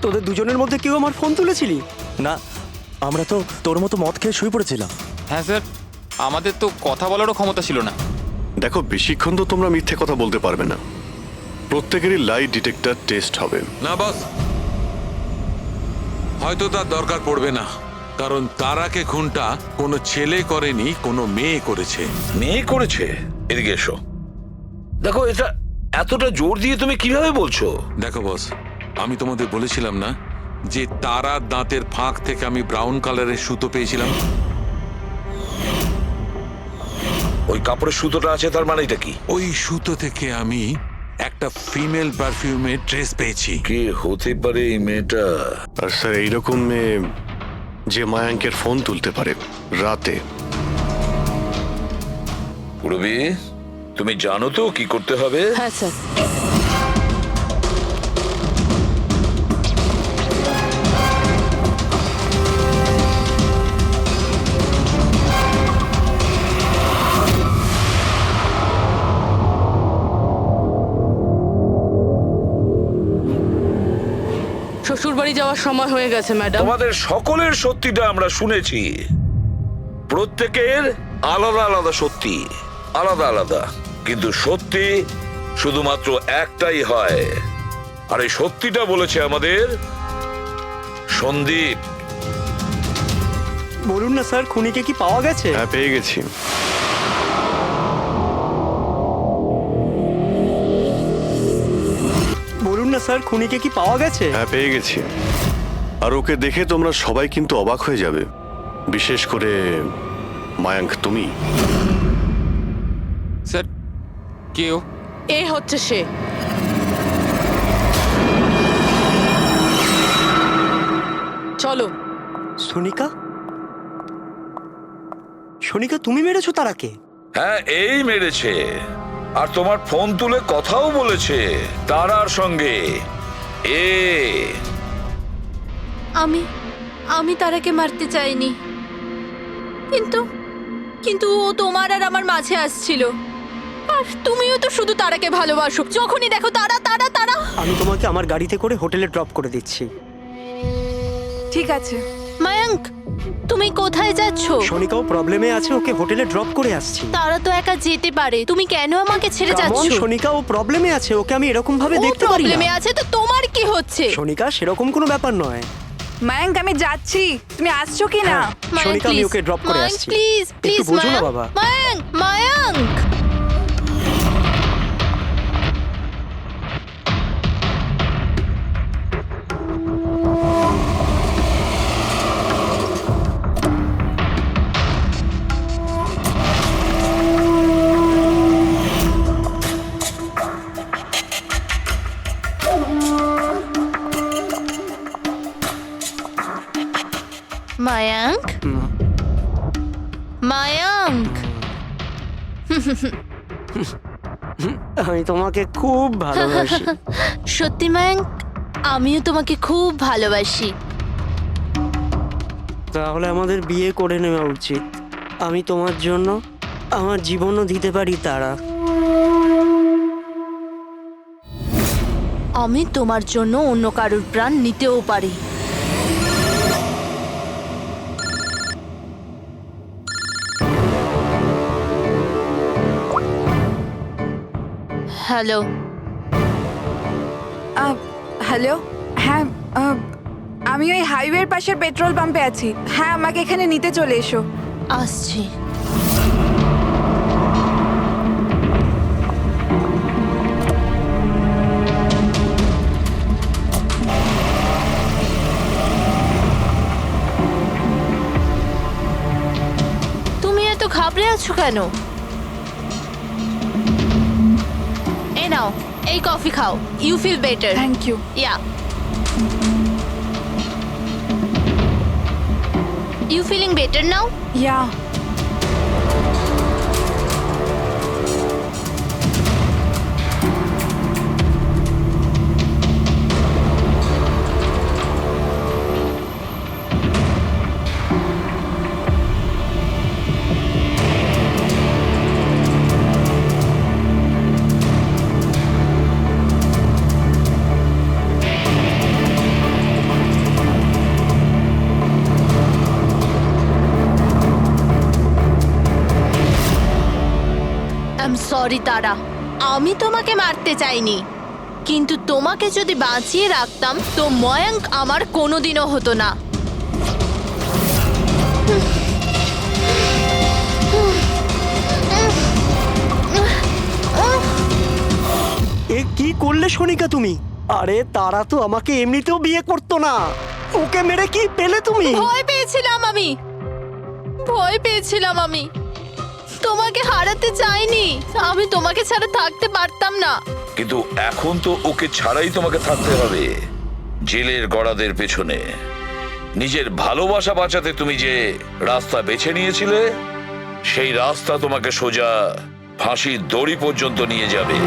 তোদের দুজনের মধ্যে কেউ আমার ফোন তুলেছিলি? না, আমরা তো তোর মতো মদ খেয়ে শুয়ে পড়েছিলাম। হ্যাঁ স্যার, আমাদের তো কথা বলারও ক্ষমতা ছিল না। দেখো, বেশিক্ষণ তো তোমরা মিথ্যে কথা বলতে পারবে না। প্রত্যেকেরই লাই ডিটেক্টর টেস্ট হবে। না বস, হয়তো তার দরকার পড়বে না, কারণ তারাকে খুনটা কোনো ছেলে করেনি, কোনো মেয়ে করেছে। মেয়ে করেছে? এদিকে এসো। দেখো, এটা এতটা জোর দিয়ে তুমি কিভাবে বলছো? দেখো বস, আমি তোমাদের বলেছিলাম না যে তারার দাঁতের ফাঁক থেকে আমি ব্রাউন কালারের সুতো পেয়েছিলাম? ওই কাপড়ের সুতোটা আছে, তার মানে এটা কি? ওই সুতো থেকে আমি একটা ফিমেল পারফিউমের ড্রেস পেয়েছি। কে হতে পারে এই মেয়েটা? আর স্যার, এইরকম মেয়ে যে মায়াঙ্কের ফোন তুলতে পারে রাতে। পুরবি, তুমি জানো তো কি করতে হবে? হ্যাঁ স্যার। শ্বশুরবাড়ি যাওয়ার সময় হয়ে গেছে ম্যাডাম। তোমাদের সকলের সত্যিটা আমরা শুনেছি। প্রত্যেকের আলাদা আলাদা সত্যি, আলাদা আলাদা, কিন্তু সত্যি শুধুমাত্র একটাই হয়। আর এই সত্যিটা বলেছে আমাদের সন্দীপ। বলুন না স্যার, খুনিকে কি পাওয়া গেছে? হ্যাঁ, পেয়ে গেছি। বলুন না স্যার, খুনিকে কি পাওয়া গেছে? হ্যাঁ, পেয়ে গেছি। আর ওকে দেখে তোমরা সবাই কিন্তু অবাক হয়ে যাবে, বিশেষ করে মায়াঙ্ক তুমি? স্যার কেউ এ হচ্ছে সে। চলো। সোনিকা, সোনিকা তুমি মেরেছো তারাকে? হ্যাঁ এই মেরেছে, আর তোমার ফোন তুলে কথাও বলেছে তারার সঙ্গে। আমি তারাকে মারতে চাইনি, কিন্তু ও তোমার আর আমার মাঝে আসছিল। আর তুমিও তো শুধু তারাকে ভালোবাসো, যখনই দেখো তারা তারা তারা। আমি তোমাকে আমার গাড়িতে করে হোটেলে ড্রপ করে দিচ্ছি। ঠিক আছে। মায়াঙ্ক, তুমি কোথায় যাচ্ছো? সোনিকাও প্রবলেমে আছে, ওকে হোটেলে ড্রপ করে আসছি। তারা তো একা যেতে পারে, তুমি কেন আমাকে ছেড়ে যাচ্ছো? সোনিকা ও প্রবলেমে আছে, ওকে আমি এরকম ভাবে দেখতে পারি না। প্রবলেমে আছে তো তোমার কি হচ্ছে? সোনিকা সেরকম কোনো ব্যাপার নয়। মায়াঙ্ক আমি যাচ্ছি, তুমি আসছো কি না? সোনিকা আমি ওকে ড্রপ করে আসছি। প্লিজ প্লিজ একটু বোঝো না বাবা। মায়াঙ্ক মায়াঙ্ক। মায়াঙ্ক, মায়াঙ্ক, আমি তোমাকে খুব ভালোবাসি। সত্যি মায়াঙ্ক, আমিও তোমাকে খুব ভালোবাসি। তাহলে আমাদের বিয়ে করে নেওয়া উচিত। আমি তোমার জন্য আমার জীবনও দিতে পারি তারা। আমি তোমার জন্য অন্য কারোর প্রাণ নিতেও পারি। হ্যালো। হ্যালো, হ্যাঁ আমি ওই হাইওয়ের পাশের পেট্রোল পাম্পে আছি। হ্যাঁ আমাকে এখানে নিতে চলে এসো। আসছি। তুমি এত ঘাবড়ে আছো কেন? এই নাও, এই কফি খাও, you feel better. Thank you. Yeah, you feeling better now? Yeah. Sorry Tara, আমি তোমাকে মারতে চাইনি, কিন্তু তোমাকে যদি বাঁচিয়ে রাখতাম তো ময়াঙ্ক আমার কোনোদিনও হতো না। এ কি করলে সোনিকা তুমি? আরে তারা তো আমাকে এমনিতেও বিয়ে করতো না, ওকে মেরে কি পেলে তুমি? ভয় পেয়েছিলাম আমি তোমাকে হারাতে চাইনি। আমি তোমাকে ছাড়া থাকতে পারতাম না। কিন্তু এখন তো ওকে ছাড়াই তোমাকে থাকতে হবে জেলের গড়াদের পেছনে। নিজের ভালোবাসা বাঁচাতে তুমি যে রাস্তা বেছে নিয়েছিলে, সেই রাস্তা তোমাকে সোজা ফাঁসির দড়ি পর্যন্ত নিয়ে যাবে।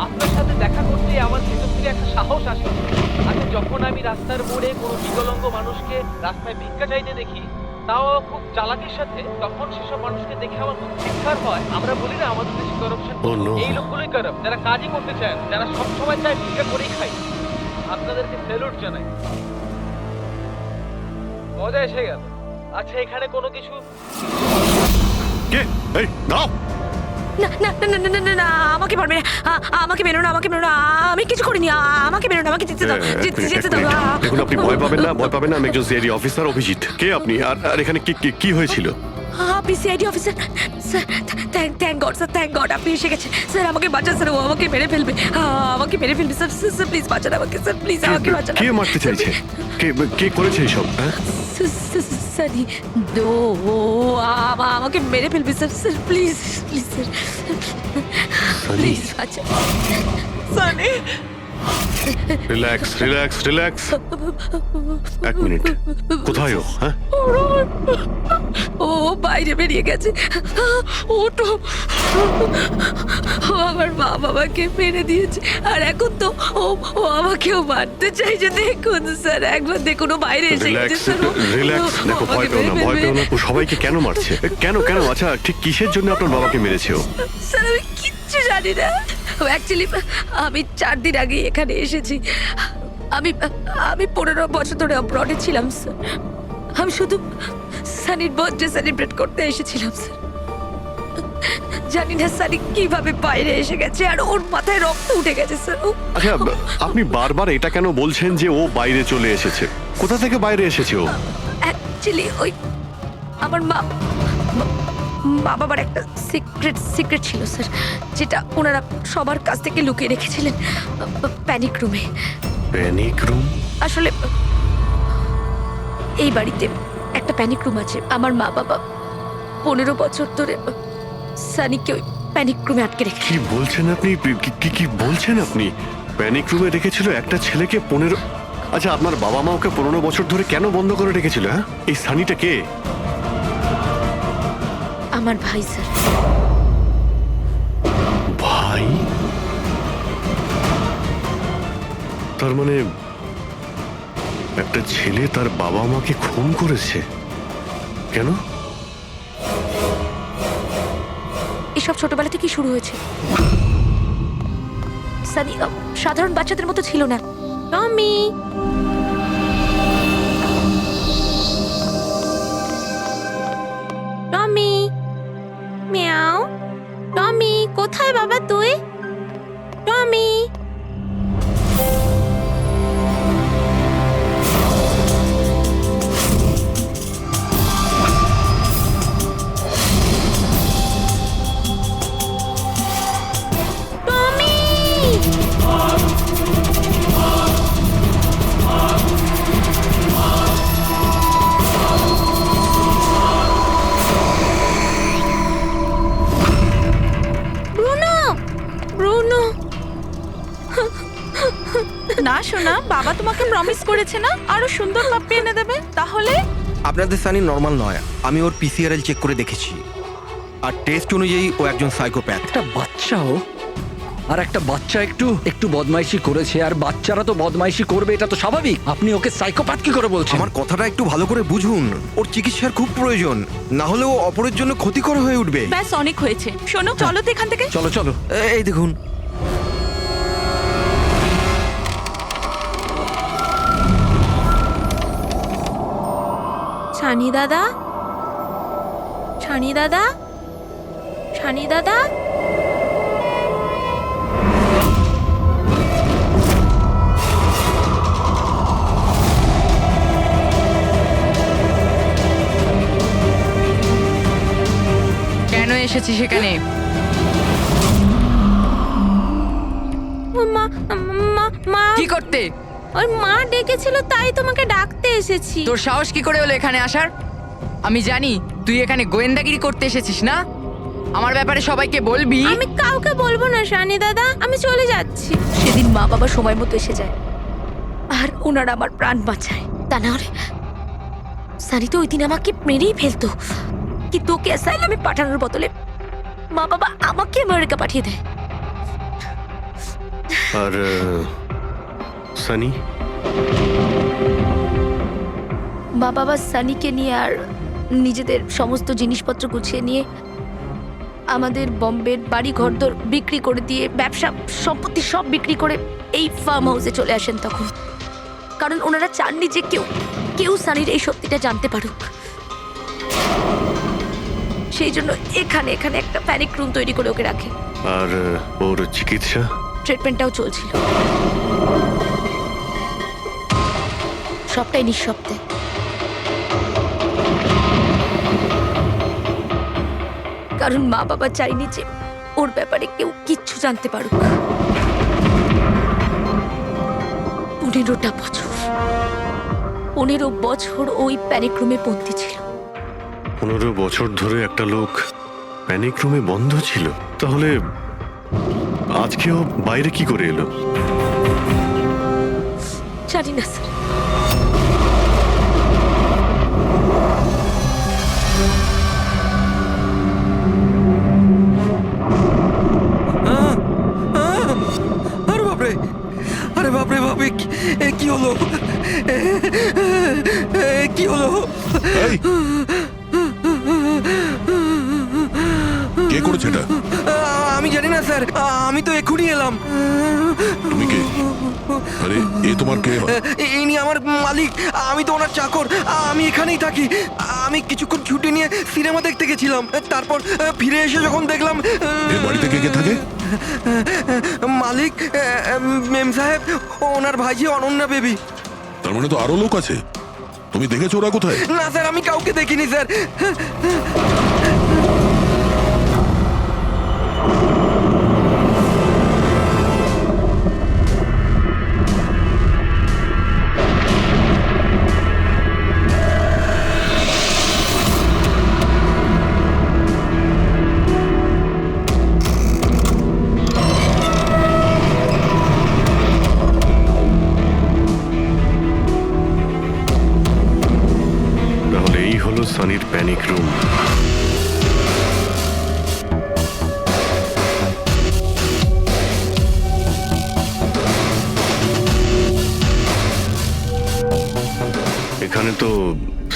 আপনার সাথে দেখা করতে আমার ভিতর থেকে একটা সাহস আসে। যখন আমি রাস্তার মোড়ে কোনো বিকলাঙ্গ মানুষকে রাস্তায় ভিক্ষা চাইতে দেখি, তাও খুব চালাকির সাথে, তখন সেসব মানুষকে দেখে আমার খুব চিৎকার হয়। আমরা বলি না আমাদের দেশে করাপশন, এই লোকগুলোই কারাপ্ট, যারা কাজই করতে চায় না, যারা সবসময় চায় ভিক্ষা করেই খাই। আপনাদেরকে স্যালুট জানাই, মজা এসে গেল। আচ্ছা, এখানে কোনো কিছু কে? এই দাও। না না না না না না না আমাকে পারবে না, আমাকে বেরো না, আমাকে বেরো না, আমি কিছু করিনি, আমাকে বেরো না, আমাকে যেতে দাও, যেতে দাও। দেখুন, আপনি ভয় পাবেন না, ভয় পাবেন না। আমি একজন সিআইডি অফিসার, অভিজিৎ। কে আপনি? আর এখানে কি হয়েছিল? আপনি CID officer? Sir, thank god sir, thank god আপনি এসে গেছেন। স্যার আমাকে বাঁচান স্যার, ও আমাকে মেরে ফেলবে, আমাকে মেরে ফেলবে স্যার। স্যার প্লিজ বাঁচান আমাকে স্যার, প্লিজ আমাকে বাঁচান। কে মারতে চাইছে? কে করেছে এইসব? হ্যাঁ, সানি দো আমাকে মেরে ফেলবে sir. Sir please please sir, please বাঁচান। Sunny relax relax relax. এক মিনিট, কোথায় ও? হ্যাঁ, ও বাইরে বেরিয়ে গেছে। ওটো, ও আমার মা বাবাকে মেরে দিয়েছে, আর এখন তো ও আমাকেও মারতে চাইছে। দেখুন স্যার, একবার দেখুন, ও বাইরে এসে গেছে রিল্যাক্স স্যার। রিল্যাক্স। দেখো, ভয় পেও না, ভয় পেও না। ও সবাইকে কেন মারছে? কেন? আচ্ছা, ঠিক কিসের জন্য আপনার বাবাকে মেরেছে ও? স্যার আমি কিচ্ছু জানি না। অ্যাকচুয়ালি আমি 4 দিন আগে এখানে এসেছি। আমি 15 বছর ধরে অব্রডে ছিলাম স্যার। আমি শুধু সানির বার্থডে সেলিব্রেট করতে এসেছিলাম স্যার। জানি না সানি কিভাবে বাইরে এসে গেছে, আর ওর মাথায় রক্ত উঠে গেছে স্যার। আচ্ছা, আপনি বারবার এটা কেন বলছেন যে ও বাইরে চলে এসেছে? কোথা থেকে বাইরে এসেছে ও? অ্যাকচুয়ালি ওই আমার মা বাবার একটা সিক্রেট ছিল স্যার, যেটা ওনারা সবার কাছ থেকে লুকিয়ে রেখেছিলেন প্যানিক রুমে। Panic room? আসলে এই বাড়িতে একটা প্যানিক রুম আছে। আমার মা বাবা 15 বছর ধরে সানিকে ওই প্যানিক রুমে আটকে রেখে। কি বলছেন আপনি? কি বলছেন আপনি? প্যানিক রুমে রেখেছিল একটা ছেলেকে 15? আচ্ছা, আপনার বাবা মা ওকে 15 বছর ধরে কেন বন্ধ করে রেখেছিল? হ্যাঁ, এই সানিটা কে? আমার ভাই স্যার। ভাই? তার মানে একটা ছেলে তার বাবা মাকে খুন করেছে? কেন? এসব ছোটবেলা থেকে শুরু হয়েছে। সানি সাধারণ বাচ্চাদের মতো ছিল না। টমি, টমি, মিয়াও। টমি কোথায় বাবা তুই? টমি, না শোনা, বাবা তোমাকে প্রমিস করেছে না আরো সুন্দর পাপ্পি এনে দেবে। তাহলে আপনাদের সানি নর্মাল নয়, আমি ওর পিসিআরএল চেক করে দেখেছি, আর টেস্ট অনুযায়ী ও একজন সাইকোপ্যাথ। একটা বাচ্চাও, আর একটা বাচ্চা একটু বদমাইশি করেছে, আর বাচ্চারা তো বদমাইশি করবে, এটা তো স্বাভাবিক। আপনি ওকে সাইকোপ্যাথ কি করে বলছেন? আমার কথাটা একটু ভালো করে বুঝুন, ওর চিকিৎসার খুব প্রয়োজন, না হলে ও অপরের জন্য ক্ষতিকর হয়ে উঠবে। ব্যাস অনেক হয়েছে, শোনো চলো তো এখান থেকে। চলো চলো। এই দেখুন, ছানি দাদা, ছানি দাদা, ছানি দাদা। কেন এসেছি সেখানে? কি করতে? ওই মা ডেকেছিল, তাই তোমাকে ডাকতে এসেছি। তোর সাহস কি করে হলো এখানে আসার? আমি জানি তুই এখানে গোয়েন্দাগিরি করতে এসেছিস না। আমার ব্যাপারে সবাইকে বলবি। আমি কাউকে বলবো না সানি দাদা, আমি চলে যাচ্ছি। সেদিন মা বাবা সময় মতো এসে যায়, আর ওনারা আমার প্রাণ বাঁচায়। তা না হলে সানি তো ওই দিন আমাকে মেরেই ফেলতো, কিন্তু ওকে অ্যাসাইলামে পাঠানোর বদলে মা বাবা আমাকে আমেরিকা পাঠিয়ে দেয়। আর সানি, মা বাবা সানিকে নিয়ে আর নিজেদের সমস্ত জিনিসপত্র গুছিয়ে নিয়ে আমাদের বম্বের বাড়ি ঘরদোর বিক্রি করে দিয়ে ব্যবসা সম্পত্তি সব বিক্রি করে এই ফার্ম হাউসে চলে আসেন তখন। কারণ ওনারা চাননি যে কেউ সানির এই সত্যিটা জানতে পারুক। সেই জন্য এখানে একটা প্যানিক রুম তৈরি করে ওকে রাখে। আর ওর চিকিৎসা? ট্রিটমেন্টটাও চলছিল, সবটাই নিঃশব্দে। কারণ মা বাবা চাইনি যে ওর ব্যাপারে কেউ কিচ্ছু জানতে পারুক। 15 বছর ওই প্যানিক রুমে বন্দী ছিল। 15 বছর ধরে একটা লোক প্যানিক রুমে বন্ধ ছিল, তাহলে আজকেও বাইরে কি করে এলো? জানি না স্যার। আরে বাপরে, আরে বাপরে বাপরে, কি হলো? কি হলো? কে করেছে এটা? আমি জানি না স্যার, আমি তো এক্ষুনি এলাম। তুমি কে? আরে এ তোমার কে? ইনি আমার মালিক, আমি তো ওনার চাকর। আমি এখানেই থাকি। আমি কিছুক্ষণ ছুটি নিয়ে সিনেমা দেখতে গেছিলাম, তারপর ফিরে এসে যখন দেখলাম এ বাড়িতে কে কে থাকে? মালিক, মেম সাহেব, ওনার ভাইজি অনন্যা বেবি। তার মানে তো আরো লোক আছে। তুমি দেখেছো ওরা কোথায়? না স্যার, আমি কাউকে দেখিনি স্যার। তাহলে এই হলো সানির প্যানিক রুম। এখানে তো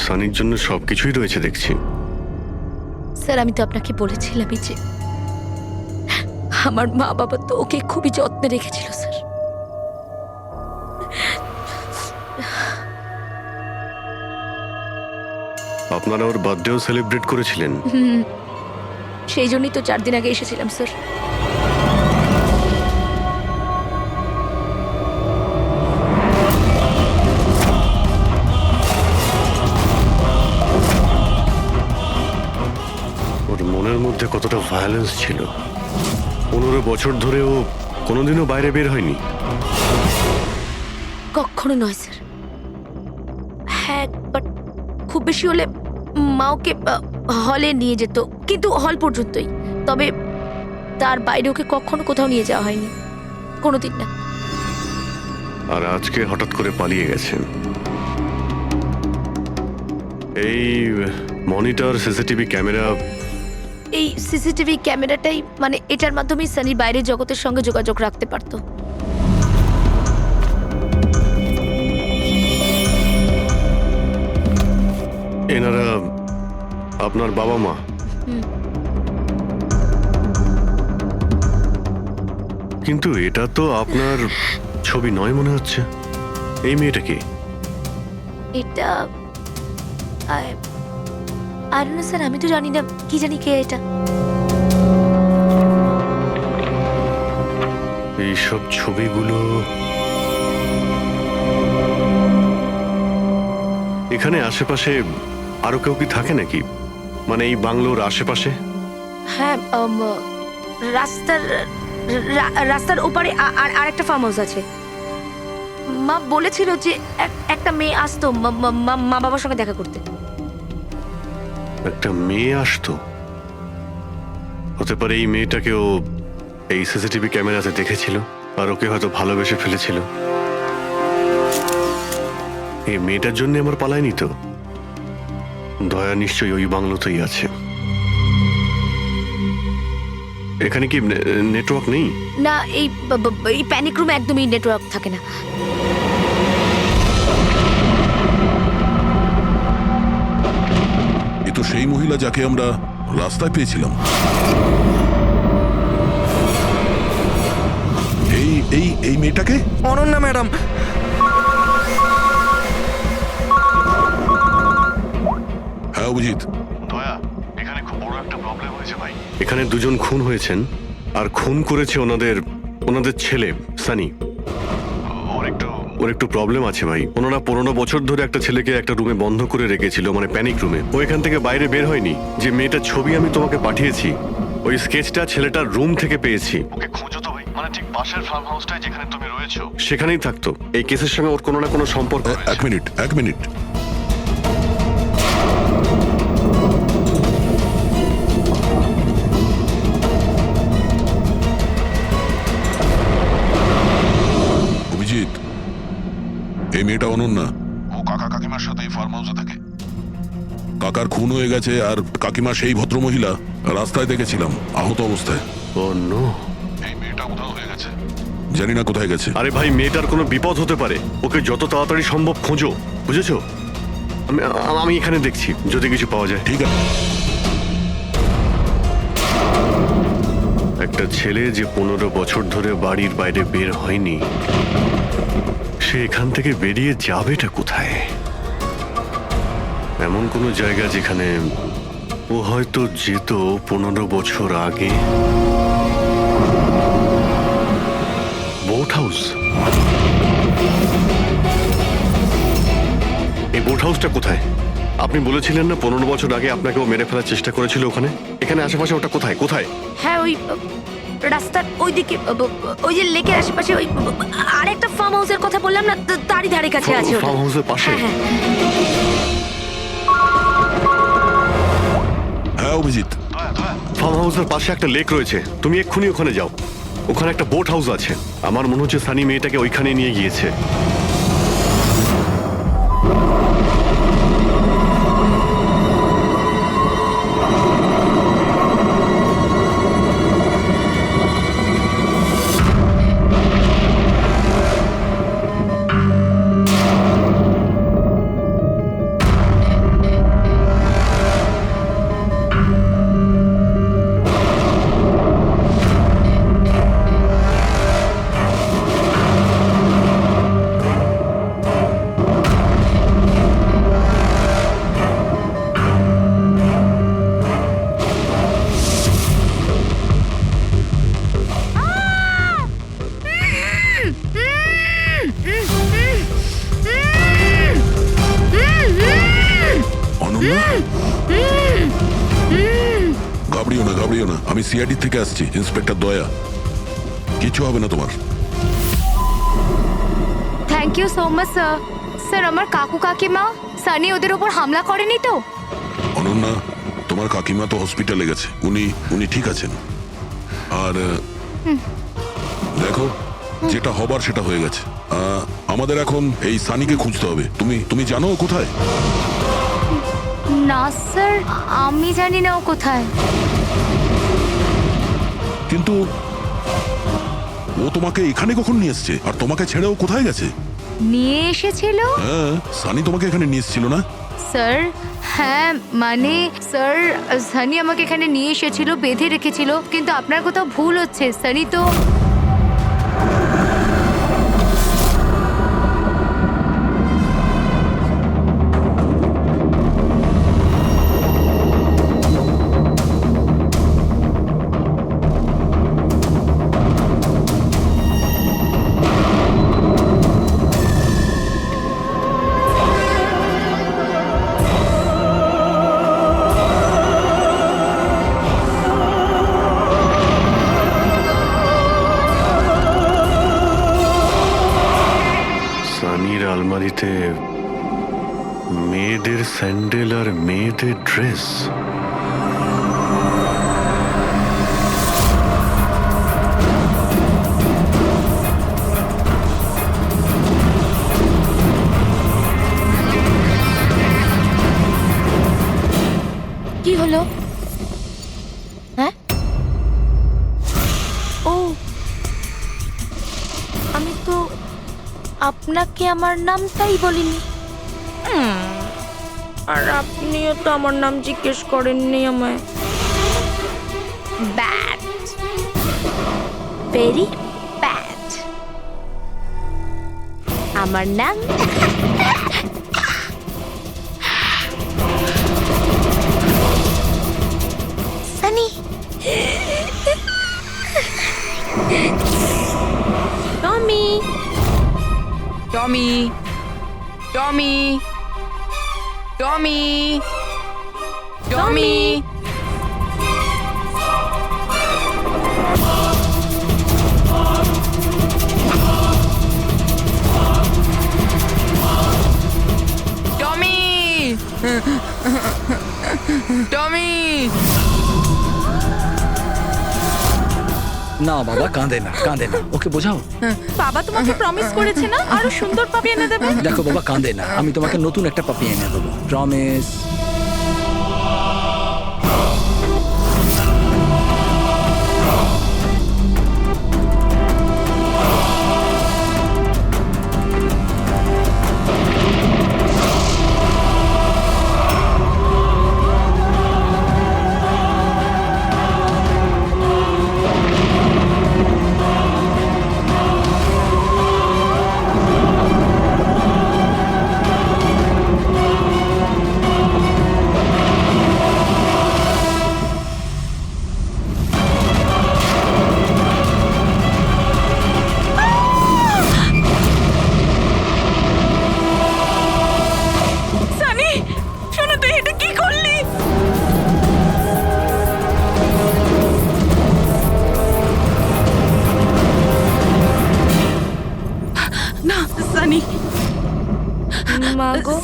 সানির জন্য সবকিছুই রয়েছে দেখছি। স্যার, আমি তো আপনাকে বলেছিলামই যে আমার মা বাবা তো ওকে খুবই যত্নে রেখেছিল স্যার। আপনারা ওর বার্থডেও সেলিব্রেট করেছিলেন? সেই জন্যই তো 4 দিন আগে এসেছিলাম স্যার। ওর মনের মধ্যে কতটা ভায়োলেন্স ছিল। 15 বছর ধরে ও কোনোদিনও বাইরে বের হয়নি। কখনো নয় স্যার। হ্যাঁ, বাট খুব বেশি হলে মা ওকে হলে নিয়ে যেত, কিন্তু হল পর্যন্তই। তবে তার বাইরে ওকে কখনো কোথাও নিয়ে যাওয়া হয়নি, কোনোদিন না। আর আজকে হঠাৎ করে পালিয়ে গেছেন। এই মনিটর, সিসিটিভি ক্যামেরা, এই সিসিটিভি ক্যামেরাটাই মানে এটার মাধ্যমেই সানি বাইরের জগতের সঙ্গে যোগাযোগ রাখতে পারতো। এনারা আপনার বাবা মা? কিন্তু এটা তো আপনার ছবি নয় মনে হচ্ছে। এই মেয়েটা কি? এটা আর না স্যার, আমি তো জানি না, কি জানি কে এটা। এইসব ছবিগুলো এখানে আশেপাশে আরো কেউ কি থাকে নাকি? মানে এই বাংলোর আশেপাশে? হ্যাঁ, রাস্তার ওপারে আর একটা ফার্ম হাউস আছে। মা বলেছিল যে একটা মেয়ে আসতো মা বাবার সঙ্গে দেখা করতে। একটা মেয়ে আসতো? হতে পারে এই মেয়েটাকেও এই সিসিটিভি ক্যামেরাতে দেখেছিল আর ওকে হয়তো ভালোবেসে ফেলেছিল। এই মেয়েটার জন্য আমার পালায়নি তো। দয়া নিশ্চয়ই ওই বাংলোতেই আছে। এখানে কি নেটওয়ার্ক নেই? না, এই প্যানিক রুমে একদমই নেটওয়ার্ক থাকে না। সেই মহিলা যাকে আমরা রাস্তায় পেয়েছিলাম। এই এই এই মেয়েটাকে? অনন্যা ম্যাডাম। হ্যাঁ অভিজিৎ। এখানে খুব বড় একটা প্রবলেম হয়েছে ভাই। এখানে দুজন খুন হয়েছেন, আর খুন করেছে ওনাদের ছেলে সানি। ওর একটু প্রবলেম আছে ভাই। ওনারা 15 বছর ধরে একটা ছেলেকে একটা রুমে বন্ধ করে রেখেছিল, মানে প্যানিক রুমে। ও এখান থেকে বাইরে বের হয়নি। যে মেয়েটার ছবি আমি তোমাকে পাঠিয়েছি, ওই স্কেচটা ছেলেটার রুম থেকে পেয়েছি। ওকে খোঁজো তো ভাই, মানে ঠিক পাশের ফার্ম হাউসটায় যেখানে তুমি রয়েছো সেখানেই থাকতো। এই কেসের সঙ্গে ওর কোনো না কোনো সম্পর্ক। এক মিনিট। অভিজিৎ, এই মেয়েটা অনন্যা। ও কাকা কাকিমার সাথে ফার্ম হাউসে থাকে। কাকার খুন হয়ে গেছে, আর কাকিমা সেই ভদ্রমহিলা রাস্তায় দেখেছিলাম আহত অবস্থায়। ও নো। এই মেয়েটা কোথাও হয়ে গেছে, জানি না কোথায় গেছে। আরে ভাই, মেয়েটার কোনো বিপদ হতে পারে। ওকে যত তাড়াতাড়ি সম্ভব খোঁজো, বুঝেছো? আমি এখানে দেখছি, যদি কিছু পাওয়া যায়। ঠিক আছে। একটা ছেলে যে 15 বছর ধরে বাড়ির বাইরে বের হয়নি, সে এখান থেকে বেরিয়ে যাবেটা কোথায়? এমন কোনো জায়গা যেখানে ও হয়তো যেত 15 বছর আগে। Boat house. এই বোট হাউসটা কোথায়? আপনি বলেছিলেন না 15 বছর আগে আপনাকে ও মেরে ফেলার চেষ্টা করেছিল ওখানে? এখানে আশেপাশে ওটা কোথায়? হ্যাঁ, ওই রাস্তার ওইদিকে, ওই যে লেকের আশেপাশে, ওই আরেকটা ফার্ম হাউসের কথা বললাম না, তারই ধারে কাছে আছে। ফার্ম হাউসের পাশে? হ্যাঁ অভিজিৎ। ফার্ম হাউসের পাশে একটা লেক রয়েছে, তুমি এক্ষুনি ওখানে যাও। ওখানে একটা বোট হাউস আছে। আমার মনে হচ্ছে সানি মেয়েটাকে ওইখানে নিয়ে গিয়েছে। ঘাবড়িও না, আমি সিআইডি থেকে আসছি, ইন্সপেক্টর দয়া। কিছু হবে না তোমার। Thank you so much sir. Sir, আমার কাকু কাকিমা সানি ওদের উপর হামলা করেনি তো? অনন্যা, তোমার কাকিমা তো হসপিটালে গেছে, উনি ঠিক আছেন। আর দেখো, যেটা হবার সেটা হয়ে গেছে। আমাদের এখন এই সানিকে খুঁজতে হবে। তুমি জানো ও কোথায়? না স্যার, আমি জানি না ও কোথায়। কিন্তু ও তোমাকে এখানে কখন নিয়ে এসছে, আর তোমাকে ছেড়ে ও কোথায় গেছে? নিয়ে এসেছিল? হ্যাঁ, সানি তোমাকে এখানে নিয়ে এসেছিল না? স্যার, হ্যাঁ মানে স্যার, সানি আমাকে এখানে নিয়ে এসেছিল, বেঁধে রেখেছিল। কিন্তু আপনার কোথাও ভুল হচ্ছে। সানি তো আলমারিতে মেয়েদের স্যান্ডেল আর মেয়েদের ড্রেস। কি হলো? হ্যাঁ, ও আমি তো আপনাকে আমার নামটাই বলিনি। আর আপনিও তো আমার নাম জিজ্ঞেস করেননি আমায়। Bad, very bad. আমার নাম সানি। টমি, টমি, টমি, টমি, টমি। টমি, টমি। না বাবা, কাঁদে না, কাঁদে না, ওকে বোঝাও। বাবা তোমাকে প্রমিস করেছে না আরো সুন্দর পাপি এনে দেবে। দেখো বাবা, কাঁদে না, আমি তোমাকে নতুন একটা পাপি এনে দেবো, প্রমিস। সানি, শোনো, তুই এটা কি করলি? না সানি, মা গো,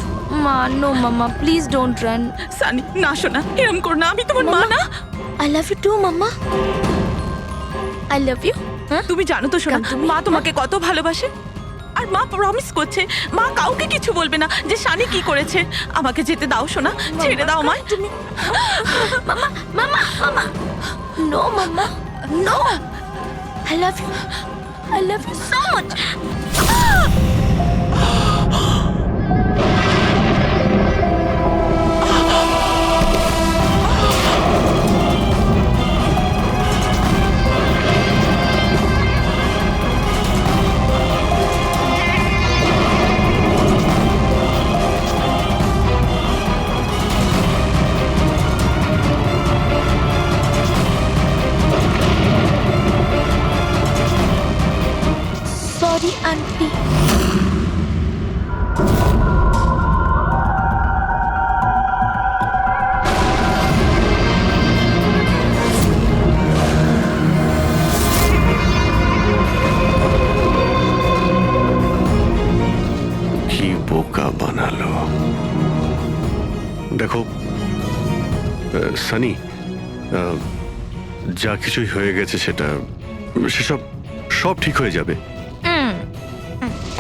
মা, নো মামা, প্লিজ ডোন্ট রান। সানি না, শোনা, এরম কর না, আমি তোমার মা না। আই লাভ ইউ টু মামা, আই লাভ ইউ। তুমি জানো তো শোনা, মা তোমাকে কত ভালোবাসে। আর মা প্রমিস করছে মা কাউকে কিছু বলবে না যে শানি কি করেছে। আমাকে যেতে দাও শোনা, ছেড়ে দাও আমায়। মামা, মামা, মামা, নো মামা, no, I love you, I love you so much. Sorry aunty. কি বোকা বানালো। দেখো সানি, যা কিছুই হয়ে গেছে সেসব সব ঠিক হয়ে যাবে।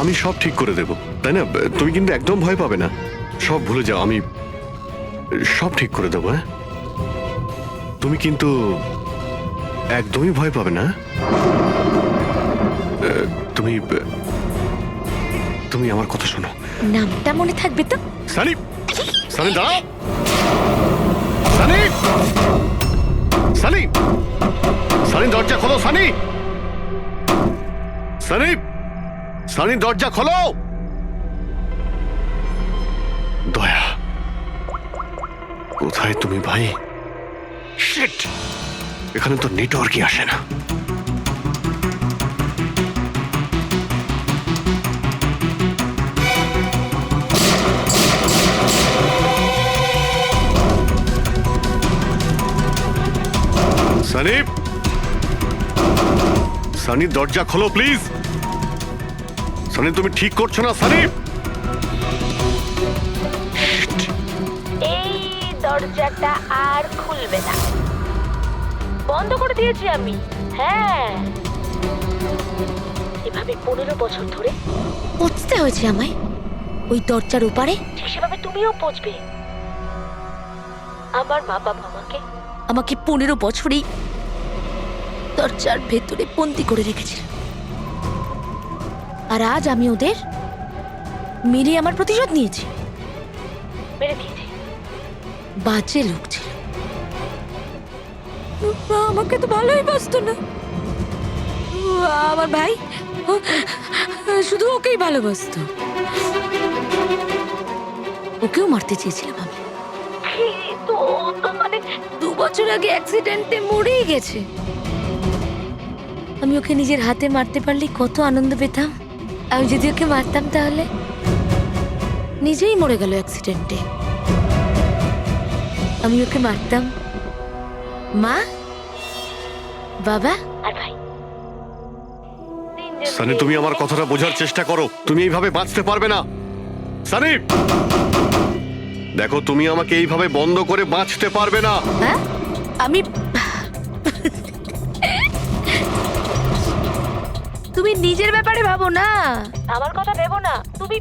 আমি সব ঠিক করে দেব, তাই না? তুমি কিন্তু একদম ভয় পাবে না, সব ভুলে যাও, আমি সব ঠিক করে দেবো। হ্যাঁ, তুমি কিন্তু একদমই ভয় পাবে না। তুমি তুমি আমার কথা শোনো। নামটা মনে থাকবে তো? সানি, সানি দাঁড়াও। সানি, সানি, সানি দরজা খোলো। সানি, সানি, সানি দরজা খোলো। দয়া, কোথায় তুমি ভাই? শিট, এখানে তো নেটওয়ার্কই আসে না। সানি, সানি দরজা খোলো প্লিজ। সানি, তুমি ঠিক করছো না সানি। এই দরজাটা আর খুলবে না, বন্ধ করে দিয়েছি আমি। হ্যাঁ, এভাবে 15 বছর ধরে পৌঁছতে হয়েছে আমায় ওই দরজার ওপারে। সেভাবে তুমিও পৌঁছবে। আমার মা বাবা আমাকে 15 বছরই দরজার ভেতরে বন্দি করে রেখেছিল, আর আজ আমি ওদের মেরে আমার প্রতিশোধ নিয়েছি, মেরে দিয়েছি। বাজে লোক ছিল। আমাকে তো ভালোই বাসতো না। আমার ভাই শুধু ওকেই ভালোবাসতো। ওকেও মারতে চেয়েছিলাম আমি, কিন্তু ও তো মানে 2 বছর আগে অ্যাক্সিডেন্টে মরেই গেছে। আমি ওকে নিজের হাতে মারতে পারলে কত আনন্দ পেতাম। আমি যদি ওকে মারতাম তাহলে নিজেই মরে গেল অ্যাক্সিডেন্টে। আমি ওকে মারতাম, মা, বাবা আর ভাই। সানি, তুমি আমার কথাটা বোঝার চেষ্টা করো। তুমি এইভাবে বাঁচতে পারবে না সানি। দেখো, তুমি আমাকে এইভাবে বন্ধ করে বাঁচতে পারবে না। হ্যাঁ, আমি তুমি নিজের ব্যাপারে ভাবো না, আমার কথা ভেবো না। তুমি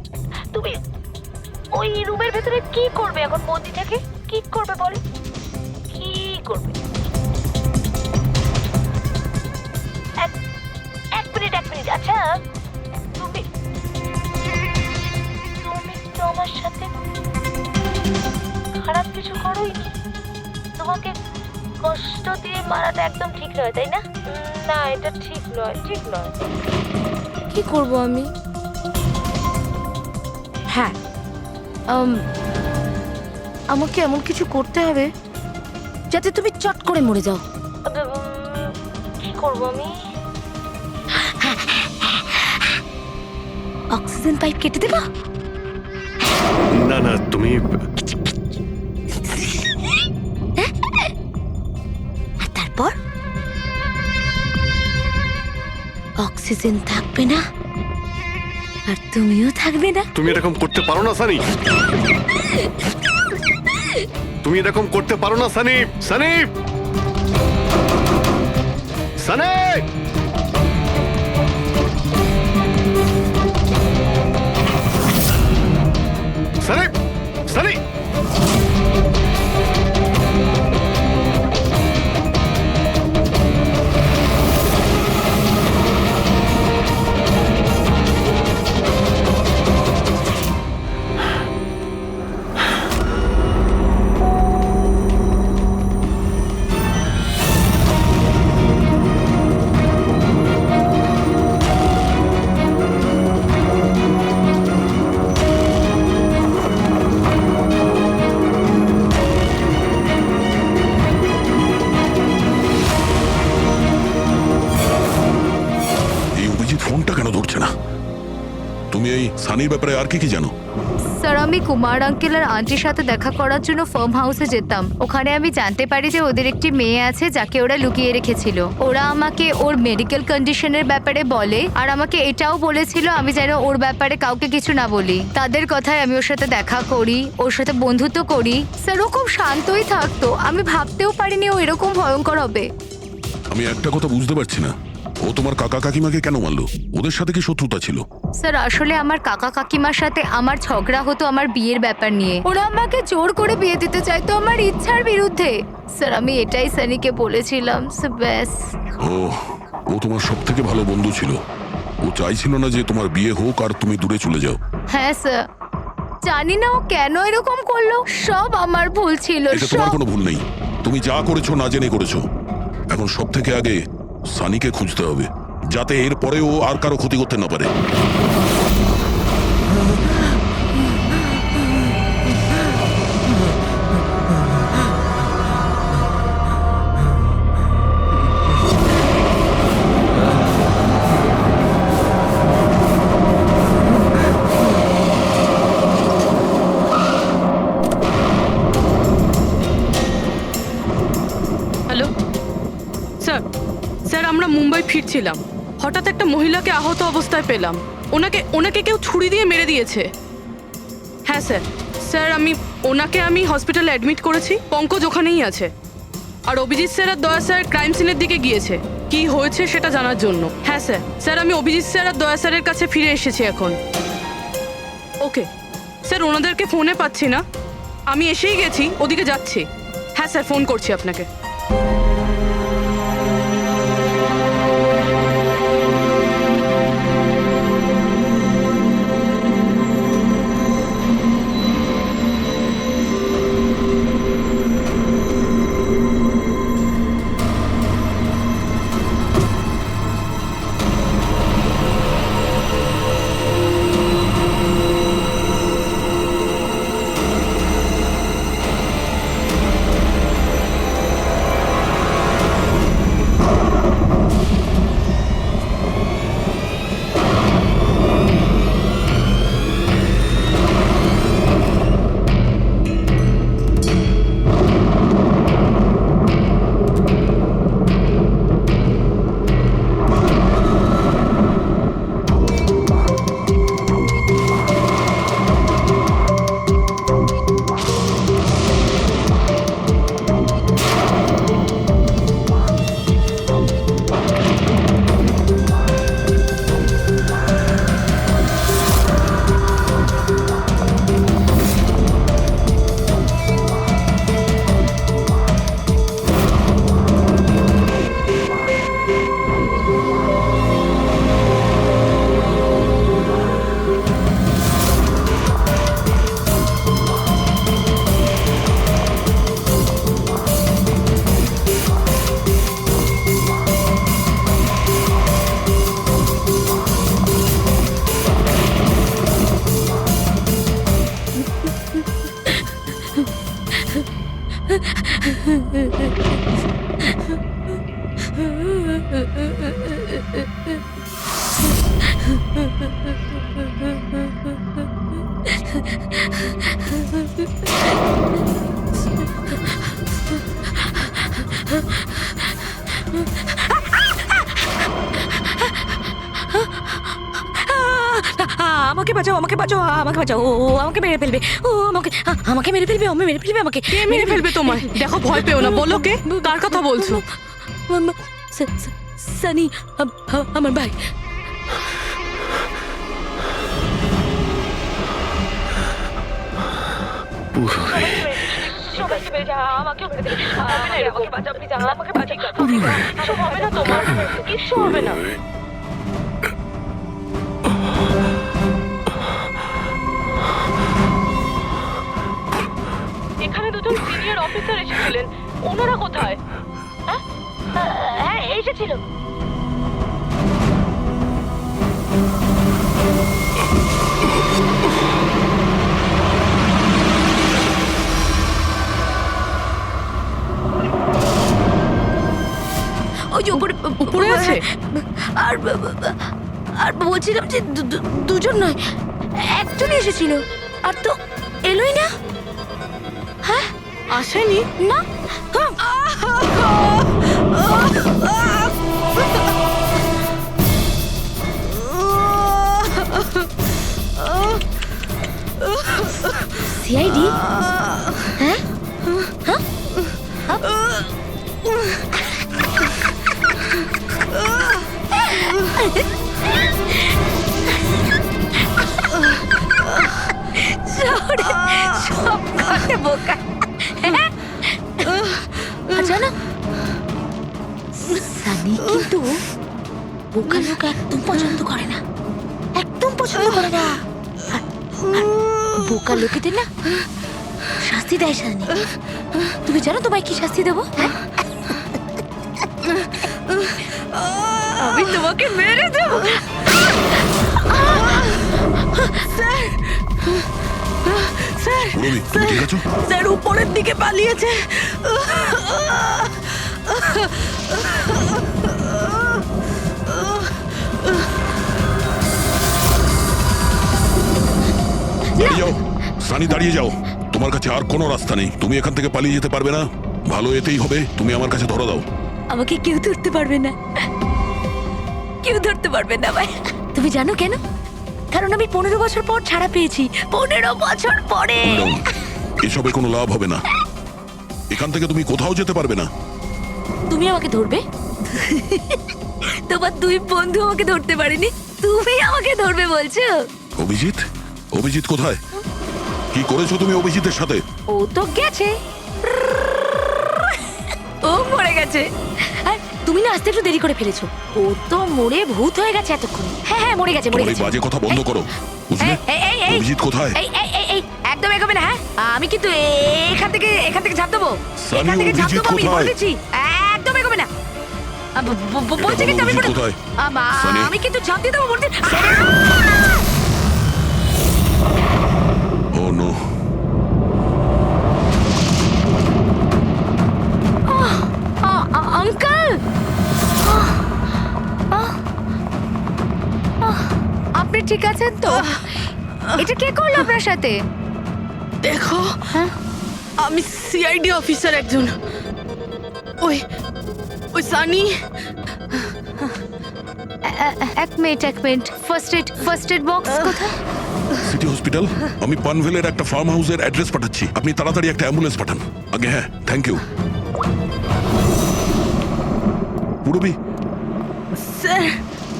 তুমি ওই রুমের ভেতরে কি করবে এখন বন্দি থেকে? কি করবে বল, কি করবে? এক মিনিট। আচ্ছা, তুমি তো আমার সাথে খারাপ কিছু করোই। তোমাকে কষ্ট দিয়ে মারাটা একদম ঠিক নয়, তাই না? না, এটা ঠিক নয়। কি করব আমি? হ্যাঁ, আমাকে এমন কিছু করতে হবে যাতে তুমি চট করে মরে যাও। কি করব আমি? অক্সিজেন পাইপ কেটে দেবো? না না, তুমি তারপর অক্সিজেন থাকবে না আর তুমিও থাকবে না। তুমি এরকম করতে পারো না সানি। তুমি এরকম করতে পারো না সানি। সানি, সানি, সানি, সানি। ফোনটা কেন ধরছে না? তুমি এই সানির ব্যাপারে আর কি জানো? স্যার, আমি কুমার আঙ্কেল আর আন্টির সাথে দেখা করার জন্য ফার্ম হাউসে যেতাম। ওখানে আমি জানতে পারি যে ওদের একটি মেয়ে আছে যাকে ওরা লুকিয়ে রেখেছিল। ওরা আমাকে ওর মেডিকেল কন্ডিশনের ব্যাপারে বলে আর আমাকে এটাও বলেছিল আমি যেন ওর ব্যাপারে কাউকে কিছু না বলি। তাদের কথায় আমি ওর সাথে দেখা করি, ওর সাথে বন্ধুত্ব করি। স্যার, ও খুব শান্তই থাকতো। আমি ভাবতেও পারিনি ও এরকম ভয়ঙ্কর হবে। আমি একটা কথা বুঝতে পারছি না, ও তোমার কাকা কাকিমাকে কেন মারলো? ওদের সাথে কি শত্রুতা ছিল? স্যার, আসলে আমার কাকা কাকিমার সাথে আমার ঝগড়া হতো আমার বিয়ের ব্যাপার নিয়ে। ওরা আমাকে জোর করে বিয়ে দিতে চাইতো আমার ইচ্ছার বিরুদ্ধে। স্যার, আমি এটাই সানিকে বলেছিলাম। ব্যাস। ও তোমার সব থেকে ভালো বন্ধু ছিল। ও চাইছিল না যে তোমার বিয়ে হোক আর তুমি দূরে চলে যাও। হ্যাঁ স্যার, জানি না ও কেন এরকম করলো। সব আমার ভুল ছিল। এটা তোমার কোনো ভুল নেই। তুমি যা করেছো না জেনে করেছো। এখন সব থেকে আগে সানিকে খুঁজতে হবে, যাতে এর পরে ও আর কারো ক্ষতি করতে না পারে। হ্যালো স্যার, আমরা মুম্বাই ফিরছিলাম। হঠাৎ একটা মহিলাকে আহত অবস্থায় পেলাম। ওনাকে কেউ ছুরি দিয়ে মেরে দিয়েছে। হ্যাঁ স্যার, আমি হসপিটালে অ্যাডমিট করেছি। পঙ্কজ ওখানেই আছে। আর অভিজিৎ স্যার আর দয়া স্যার ক্রাইম সিনের দিকে গিয়েছে কি হয়েছে সেটা জানার জন্য। হ্যাঁ স্যার, আমি অভিজিৎ স্যার আর দয়া স্যারের কাছে ফিরে এসেছি এখন। ওকে স্যার, ওনাদেরকে ফোনে পাচ্ছি না। আমি এসেই গেছি, ওদিকে যাচ্ছি। হ্যাঁ স্যার, ফোন করছি আপনাকে। আমাকে বাঁচাও, আমাকে বাঁচাও, আমাকে বাঁচাও। ও আমাকে মেরে ফেলবে, ও আমাকে মেরে ফেলবে, আমি মেরে ফেলবে আমাকে। কে মেরে ফেলবে তোমায়? দেখো, ভয় পেও না, বলো কে, কার কথা বলছো? সানি, আমার ভাই। এখানে দুজন সিনিয়র অফিসার এসেছিলেন, ওনারা কোথায়? হ্যাঁ, এসেছিল। ওই যে উপরে আছে। আর আর বলছিলাম যে দুজন নয়, একজনই এসেছিল, আর তো এলোই না। হ্যাঁ, আসেনি না। সিআইডি? হ্যাঁ, সব কথা বোকা। জানো, সানি কিন্তু বোকা লোক একদম পছন্দ করে না, একদম পছন্দ করে না। আর বোকা লোকেদের না শাস্তি দেয় সানি। তুমি জানো তোমায় কি শাস্তি দেবো? আমি তোমাকে মেরে দেবো। স্যার উপরের দিকে পালিয়েছে। দাঁড়িয়ে যাও সানি, দাঁড়িয়ে যাও। তোমার কাছে আর কোনো রাস্তা নেই, তুমি এখান থেকে পালিয়ে যেতে পারবে না। ভালো এতেই হবে, তুমি আমার কাছে ধরা দাও। আমাকে কেউ ধরতে পারবে না, কেউ ধরতে পারবে না ভাই। তুমি জানো কেন? কারণ আমি 15 বছর পর ছাড়া পেয়েছি। 15 বছর পরে। এসবে কোনো লাভ হবে না, এখান থেকে তুমি কোথাও যেতে পারবে না। তুমি আমাকে ধরবে? তোমার দুই বন্ধু আমাকে ধরতে পারেনি, তুমি আমাকে ধরবে বলছো? অভিজিৎ? অভিজিৎ কোথায়? কি করেছো তুমি অভিজিতের সাথে? ও তো গেছে, ও মরে গেছে। আর তুমি না আসতে একটু দেরি করে ফেলেছো। ও তো মরে ভূত হয়ে গেছে এতক্ষণ। হ্যাঁ হ্যাঁ, মরে গেছে, মরে তোমার এই গেছে। বাজে কথা বন্ধ করো, বুঝলে? অভিজিৎ কোথায়? এই একদম এগোবে না। হ্যাঁ, আমি কিন্তু এখান থেকে ঝাঁপ দেবো, সানি, এখান থেকে ঝাঁপ অভিজিৎ দেবো, আমি কোথায়? বলেছি। একদম এগোবে না। বলছি কিন্তু আমি অভিজিৎ কোথায়? সানি। আমি কিন্তু ঝাঁপ দিয়ে দেবো বলছি। ও নো। আঙ্কেল, আপনি ঠিক আছেন তো? এটা কে করলো আপনার সাথে? দেখো, আমি সিআইডি অফিসার একজন। ওই ওই সানি। এক মিনিট, ফার্স্ট এড বক্স কোথায়? City hospital. আমি পানভেলের একটা ফার্ম হাউসের অ্যাড্রেস পাঠাচ্ছি, আপনি তাড়াতাড়ি একটা অ্যাম্বুলেন্স পাঠান আগে। হ্যাঁ, থ্যাংক ইউ। পুরবি, স্যার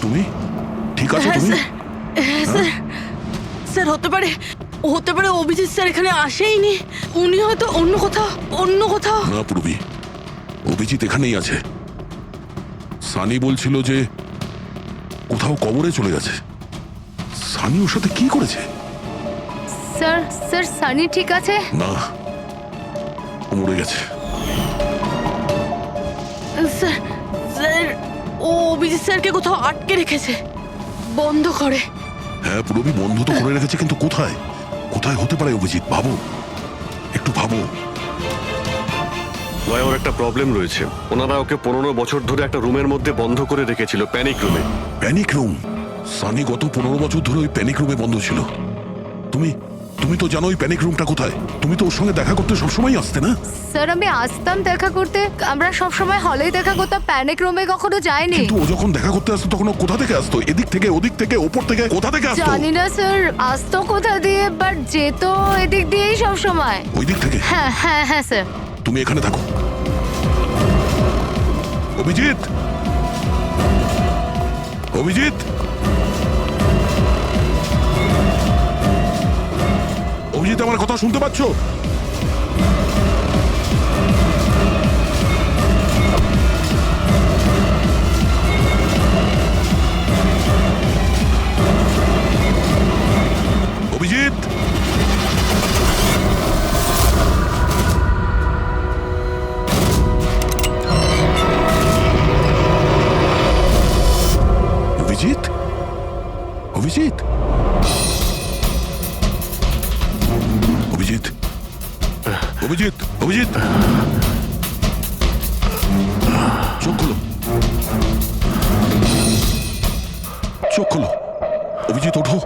তুমি ঠিক আছো? তুমি? স্যার, হতে পারে অভিজিৎ স্যার এখানে আসেইনি, উনি হয়তো অন্য কোথাও। না পুরবি, অভিজিৎ এখানেই আছে। সানি বলছিল যে কোথাও কবরে চলে গেছে। সানি ওর সাথে কি করেছে? স্যার সানি ঠিক আছে? না, ও মরে গেছে। স্যার, ও অভিজিৎ স্যারকে কোথাও আটকে রেখেছে, বন্ধ করে। হ্যাঁ পুরবি, বন্ধ তো করে রেখেছে, কিন্তু কোথায়? কোথায় হতে পারে অভিজিৎ? ভাবো, একটু ভাবো। ভাই, ওর একটা প্রবলেম রয়েছে। ওনারা ওকে 15 বছর ধরে একটা রুমের মধ্যে বন্ধ করে রেখেছিল, প্যানিক রুমে। Panic room? সানি গত 15 বছর ধরে ওই প্যানিক রুমে বন্ধ ছিল। তুমি তুমি তো জানো ওই প্যানিক রুমটা কোথায়। তুমি তো ওর সঙ্গে দেখা করতে সবসময় আসতে না? স্যার আমি আসতাম দেখা করতে, আমরা সব সময় হলেই দেখা করতাম, প্যানিক রুমে কখনো যাইনি। কিন্তু ও যখন দেখা করতে আসতো তখন ও কোথা থেকে আসতো? এদিক থেকে, ওদিক থেকে, ওপর থেকে, কোথা থেকে আসতো? জানি না স্যার, আসতো কোথা দিয়ে, বাট যেত এদিক দিয়েই সব সময়। ওই দিক থেকে? হ্যাঁ হ্যাঁ হ্যাঁ স্যার। তুমি এখানে থাকো। অভিজিৎ, অভিজিৎ, অভিজিৎ, আমার কথা শুনতে পাচ্ছো? অভিজিৎ, অভিজিৎ, অভিজিৎ, অভিজিৎ, অভিজিৎ, অভিজিৎ, চোখ খোলো, চোখ খোলো, অভিজিৎ ওঠো।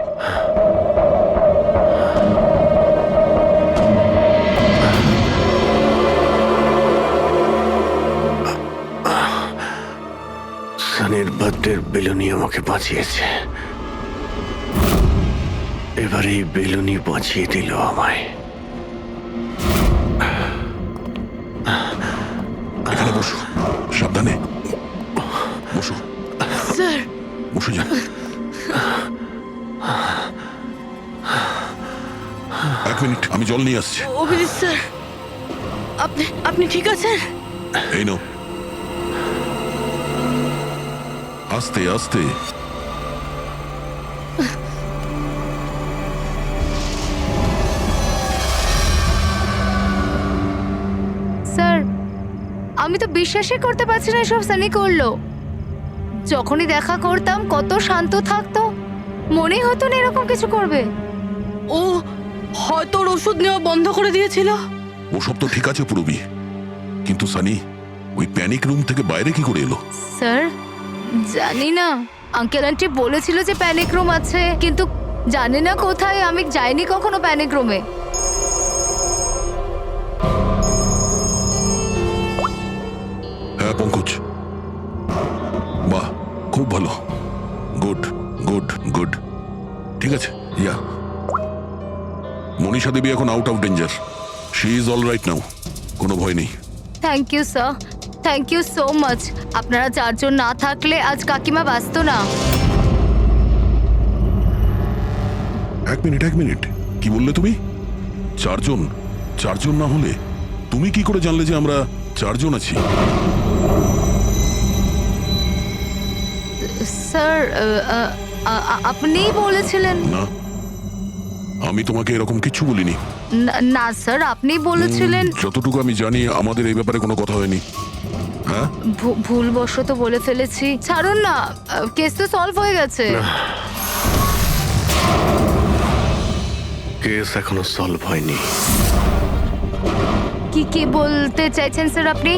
সানির বার্থডের বেলুনি আমাকে বাঁচিয়েছে, এবার এই বেলুনি বাঁচিয়ে দিল আমায়। এখানে বসো, সাবধানে বসো। স্যার বসে যাও। এক মিনিট, আমি জল নিয়ে আসছি। অভিজিৎ স্যার, আপনি আপনি ঠিক আছেন? এই নাও। আস্তে আস্তে। স্যার আমি তো বিশ্বাসই করতে পারছি না সব সানি করলো। যখনই দেখা করতাম কত শান্ত থাকতো, মনেই হতো না এরকম কিছু করবে। ও হয়তো ওর ওষুধ নেওয়া বন্ধ করে দিয়েছিল। ওসব তো ঠিক আছে পুরবি, কিন্তু সানি ওই প্যানিক রুম থেকে বাইরে কি করে এলো? স্যার জানি না, আঙ্কেল আন্টি বলেছিল যে প্যানিক রুম আছে, কিন্তু জানি না কোথায়, আমি যাইনি কখনো প্যানিক রুমে। হ্যাঁ পঙ্কজ, বাহ খুব ভালো, গুড গুড গুড, ঠিক আছে। ইয়া, মনীষা দেবী এখন out of danger, she is all right now, কোনো ভয় নেই। Thank you sir, thank you so much. আপনারা চারজন না থাকলে আজ কাকিমা বাঁচতো না। এক মিনিট, এক মিনিট, কি বললে তুমি? চারজন? চারজন না হলে তুমি কি করে জানলে যে আমরা চারজন আছি? স্যার আপনিই বলেছিলেন। না, আমি তোমাকে এরকম কিছু বলিনি। না স্যার, আপনি বলেছিলেন। যতটুকু আমি জানি আমাদের এই ব্যাপারে কোনো কথা হয়নি। হ্যাঁ, ভুলবশত বলে ফেলেছি, ছাড়ুন না, কেস তো সলভ হয়ে গেছে। কেস এখনো সলভ হয়নি। কি বলতে চাইছেন স্যার আপনি?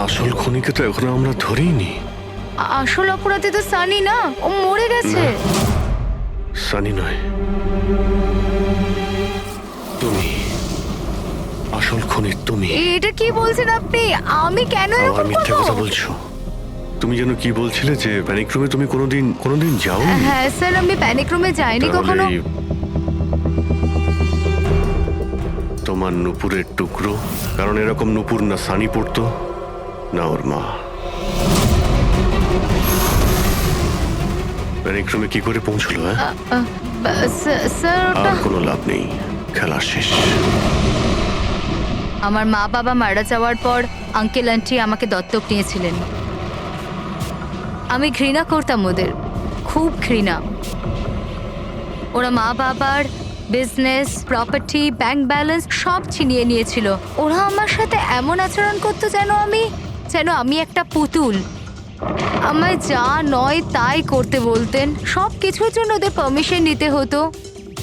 আসল খুনিকে তো এখনো আমরা ধরিনি। আসল অপরাধী তো সানি না, ও মরে গেছে। সানি নয়, তুমি আসল খুনি। তুমি এটা কি বলছেন আপনি? আমি কেন আবার এরকম মিথ্যে কথা করব? বলছো। তুমি যেন কি বলছিলে যে প্যানিক রুমে তুমি কোনোদিন যাও? হ্যাঁ স্যার, আমি প্যানিক রুমে যাইনি কখনো। তোমার নুপুরের টুকরো, কারণ এরকম নুপুর না সানি পড়তো না ওর মা। প্যানিক রুমে কি করে পৌঁছলো? স্যার আর কোনো লাভ নেই, খেলা শেষ। আমার মা বাবা মারা যাওয়ার পর আঙ্কেল আন্টি আমাকে দত্তক নিয়েছিলেন। আমি ঘৃণা করতাম ওদের, খুব ঘৃণা। ওরা মা বাবার বিজনেস, প্রপার্টি, ব্যাংক ব্যালেন্স সব ছিনিয়ে নিয়েছিল। ওরা আমার সাথে এমন আচরণ করতো যেন আমি একটা পুতুল। আমায় যা নয় তাই করতে বলতেন, সব কিছুর জন্য ওদের পারমিশন নিতে হতো,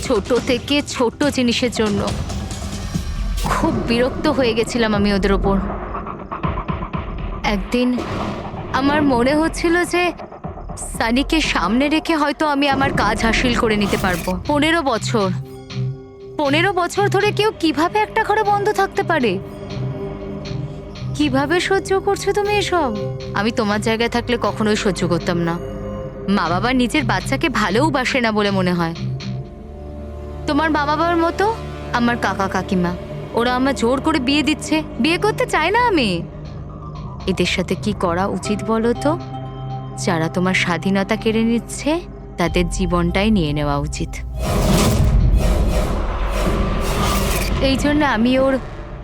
ছোট থেকে ছোট জিনিসের জন্য। খুব বিরক্ত হয়ে গেছিলাম আমি ওদের ওপর। একদিন আমার মনে হচ্ছিল সানিকে সামনে রেখে হয়তো আমি আমার কাজ হাসিল করে নিতে পারবো। 15 বছর ধরে কেউ কিভাবে একটা ঘরে বন্ধ থাকতে পারে? কিভাবে সহ্য করছো তুমি এসব? আমি তোমার জায়গায় থাকলে কখনোই সহ্য করতাম না। মা বাবা নিজের বাচ্চাকে ভালোবাসে না বলে মনে হয়। তোমার মা বাবার মতো আমার কাকা কাকিমা, ওরা আমার জোর করে বিয়ে দিচ্ছে। বিয়ে করতে চাই না আমি। এদের সাথে কি করা উচিত বলো তো? যারা তোমার স্বাধীনতা কেড়ে নিচ্ছে তাদের জীবনটাই নিয়ে নেওয়া উচিত। এই জন্য আমি ওর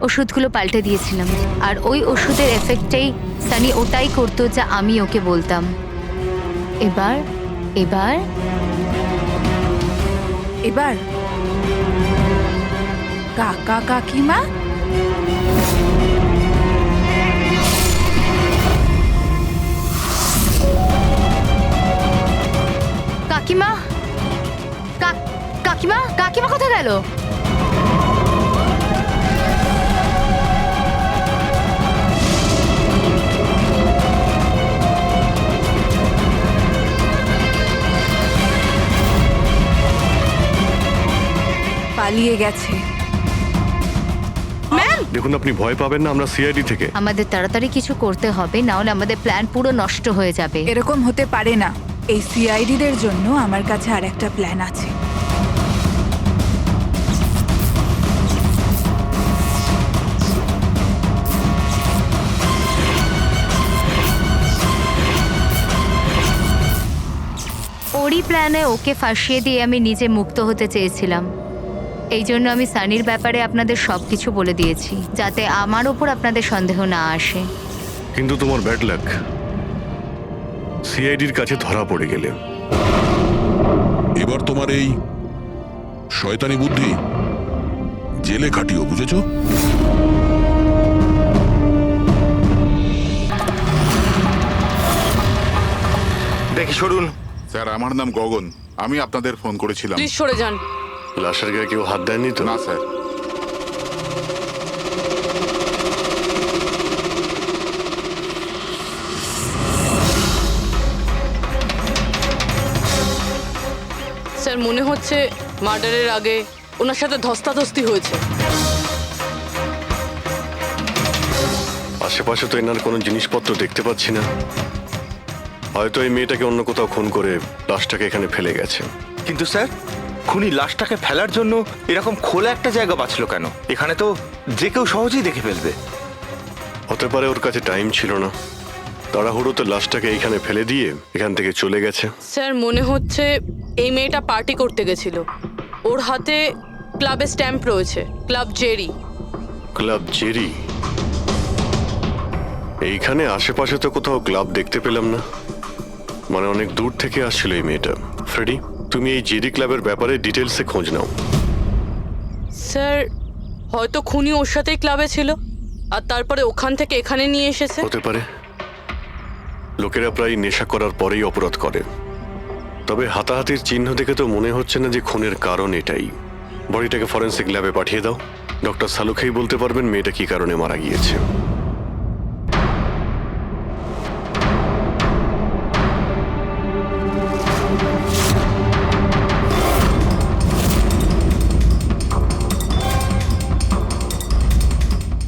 ওষুধগুলো পাল্টে দিয়েছিলাম, আর ওই ওষুধের এফেক্টেই সানি ওটাই করতো যা আমি ওকে বলতাম। এবার এবার এবার কাকা কাকিমা কাকিমা কাকিমা কাকিমা কোথায় গেল? পালিয়ে গেছে। দেখুন, আপনি ভয় পাবেন না, আমরা সিআইডি থেকে। আমাদের তাড়াতাড়ি কিছু করতে হবে, না হলে আমাদের প্ল্যান পুরো নষ্ট হয়ে যাবে। এরকম হতে পারে না। এই সিআইডিদের জন্য আমার কাছে আর একটা প্ল্যান আছে। ওরই প্ল্যানে ওকে ফাঁসিয়ে দিয়ে আমি নিজে মুক্ত হতে চেয়েছিলাম। এই জন্য আমি সানির ব্যাপারে আপনাদের সবকিছু বলে দিয়েছি, যাতে আমার ওপর আপনাদের সন্দেহ না আসে। কিন্তু তোমার ব্যাড লাক, সিআইডির কাছে ধরা পড়ে গেলে। এবার তোমার এই শয়তানি বুদ্ধি জেলে খাটিও, বুঝেছো? দেখি সরুন। স্যার, আমার নাম গগন। আমি আপনাদের ফোন করেছিলাম। প্লিজ সরে যান। লাশের গায়ে কেউ হাত দেয়নি তো? না স্যার। স্যার, মনে হচ্ছে মার্ডারের আগে ওনার সাথে ধস্তাধস্তি হয়েছে। আশেপাশে তো এনার কোনো জিনিসপত্র দেখতে পাচ্ছি না। হয়তো এই মেয়েটাকে অন্য কোথাও খুন করে লাশটাকে এখানে ফেলে গেছে। কিন্তু স্যার, খুনি লাশটাকে ফেলার জন্য এরকম খোলা একটা জায়গা বাঁচলো কেন? এখানে তো যে কেউ সহজেই দেখে ফেলবে। হতে পারে ওর কাছে টাইম ছিল না, তাড়াহুড়োতে লাশটাকে এইখানে ফেলে দিয়ে এখান থেকে চলে গেছে। স্যার, মনে হচ্ছে এই মেয়েটা পার্টি করতে গেছিল। ওর হাতে ক্লাবের স্ট্যাম্প রয়েছে, ক্লাব জেরি। Club Jerry? এইখানে আশেপাশে তো কোথাও ক্লাব দেখতে পেলাম না। মানে অনেক দূর থেকে আসছিল এই মেয়েটা। ফ্রেডি, তুমি এই জেরি ক্লাবের ব্যাপারে ডিটেলসে খোঁজ নাও। স্যার, হয়তো খুনি ওর সাথেই ক্লাবে ছিল আর তারপরে ওখান থেকে এখানে নিয়ে এসেছে। হতে পারে। লোকেরা প্রায় নেশা করার পরেই অপরাধ করে। তবে হাতাহাতির চিহ্ন দেখে তো মনে হচ্ছে না যে খুনের কারণ এটাই। বডিটাকে ফরেন্সিক ল্যাবে পাঠিয়ে দাও। ডক্টর সালুখাই বলতে পারবেন মেয়েটা কি কারণে মারা গিয়েছে।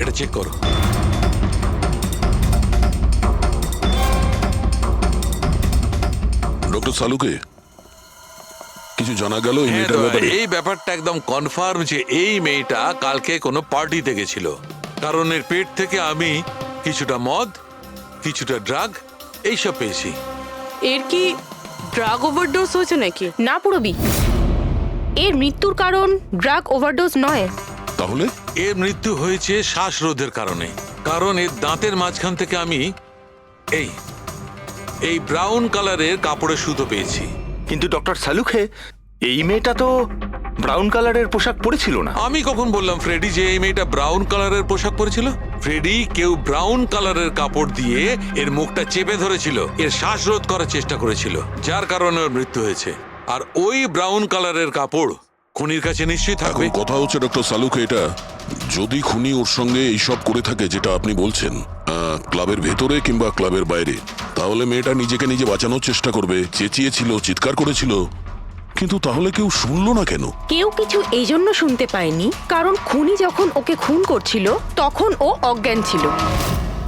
এটা চেক করো। ডক্টর সালুকে কিছু জানা গেল এই মেয়েটার ব্যাপারে? এই ব্যাপারটা একদম কনফার্ম যে এই মেয়েটা কালকে কোনো পার্টিতে গেছিল। কারণ এর পেট থেকে আমি কিছুটা মদ, কিছুটা ড্রাগ এইসব পেয়েছি। এর কি ড্রাগ ওভারডোজ হয়েছে নাকি? না পুরবি, এর মৃত্যুর কারণ ড্রাগ ওভারডোজ নয়। তাহলে? এর মৃত্যু হয়েছে শ্বাসরোধের কারণে। কারণ এর দাঁতের মাঝখান থেকে আমি এই ব্রাউন কালারের কাপড়ের সুতো পেয়েছি। কিন্তু ডক্টর সালুখে, এই মেয়েটা তো ব্রাউন কালারের পোশাক পরেছিল না। আমি কখন বললাম ফ্রেডি যে এই মেয়েটা ব্রাউন কালারের পোশাক পরেছিল? ফ্রেডি, কেউ ব্রাউন কালারের কাপড় দিয়ে এর মুখটা চেপে ধরেছিল, এর শ্বাসরোধ করার চেষ্টা করেছিল, যার কারণে ওর মৃত্যু হয়েছে। আর ওই ব্রাউন কালারের কাপড় খুনির কাছে নিশ্চয়ই থাকবে। এখন কথা হচ্ছে ডক্টর সালুকে, এটা যদি খুনি ওর সঙ্গে এইসব করে থাকে যেটা আপনি বলছেন, ক্লাবের ভেতরে কিংবা ক্লাবের বাইরে, তাহলে মেয়েটা নিজেকে নিজে বাঁচানোর চেষ্টা করবে, চেঁচিয়েছিল, চিৎকার করেছিল, কিন্তু তাহলে কেউ শুনলো না কেন? কেউ কিছু এই জন্য শুনতে পায়নি কারণ খুনি যখন ওকে খুন করছিল তখন ও অজ্ঞান ছিল।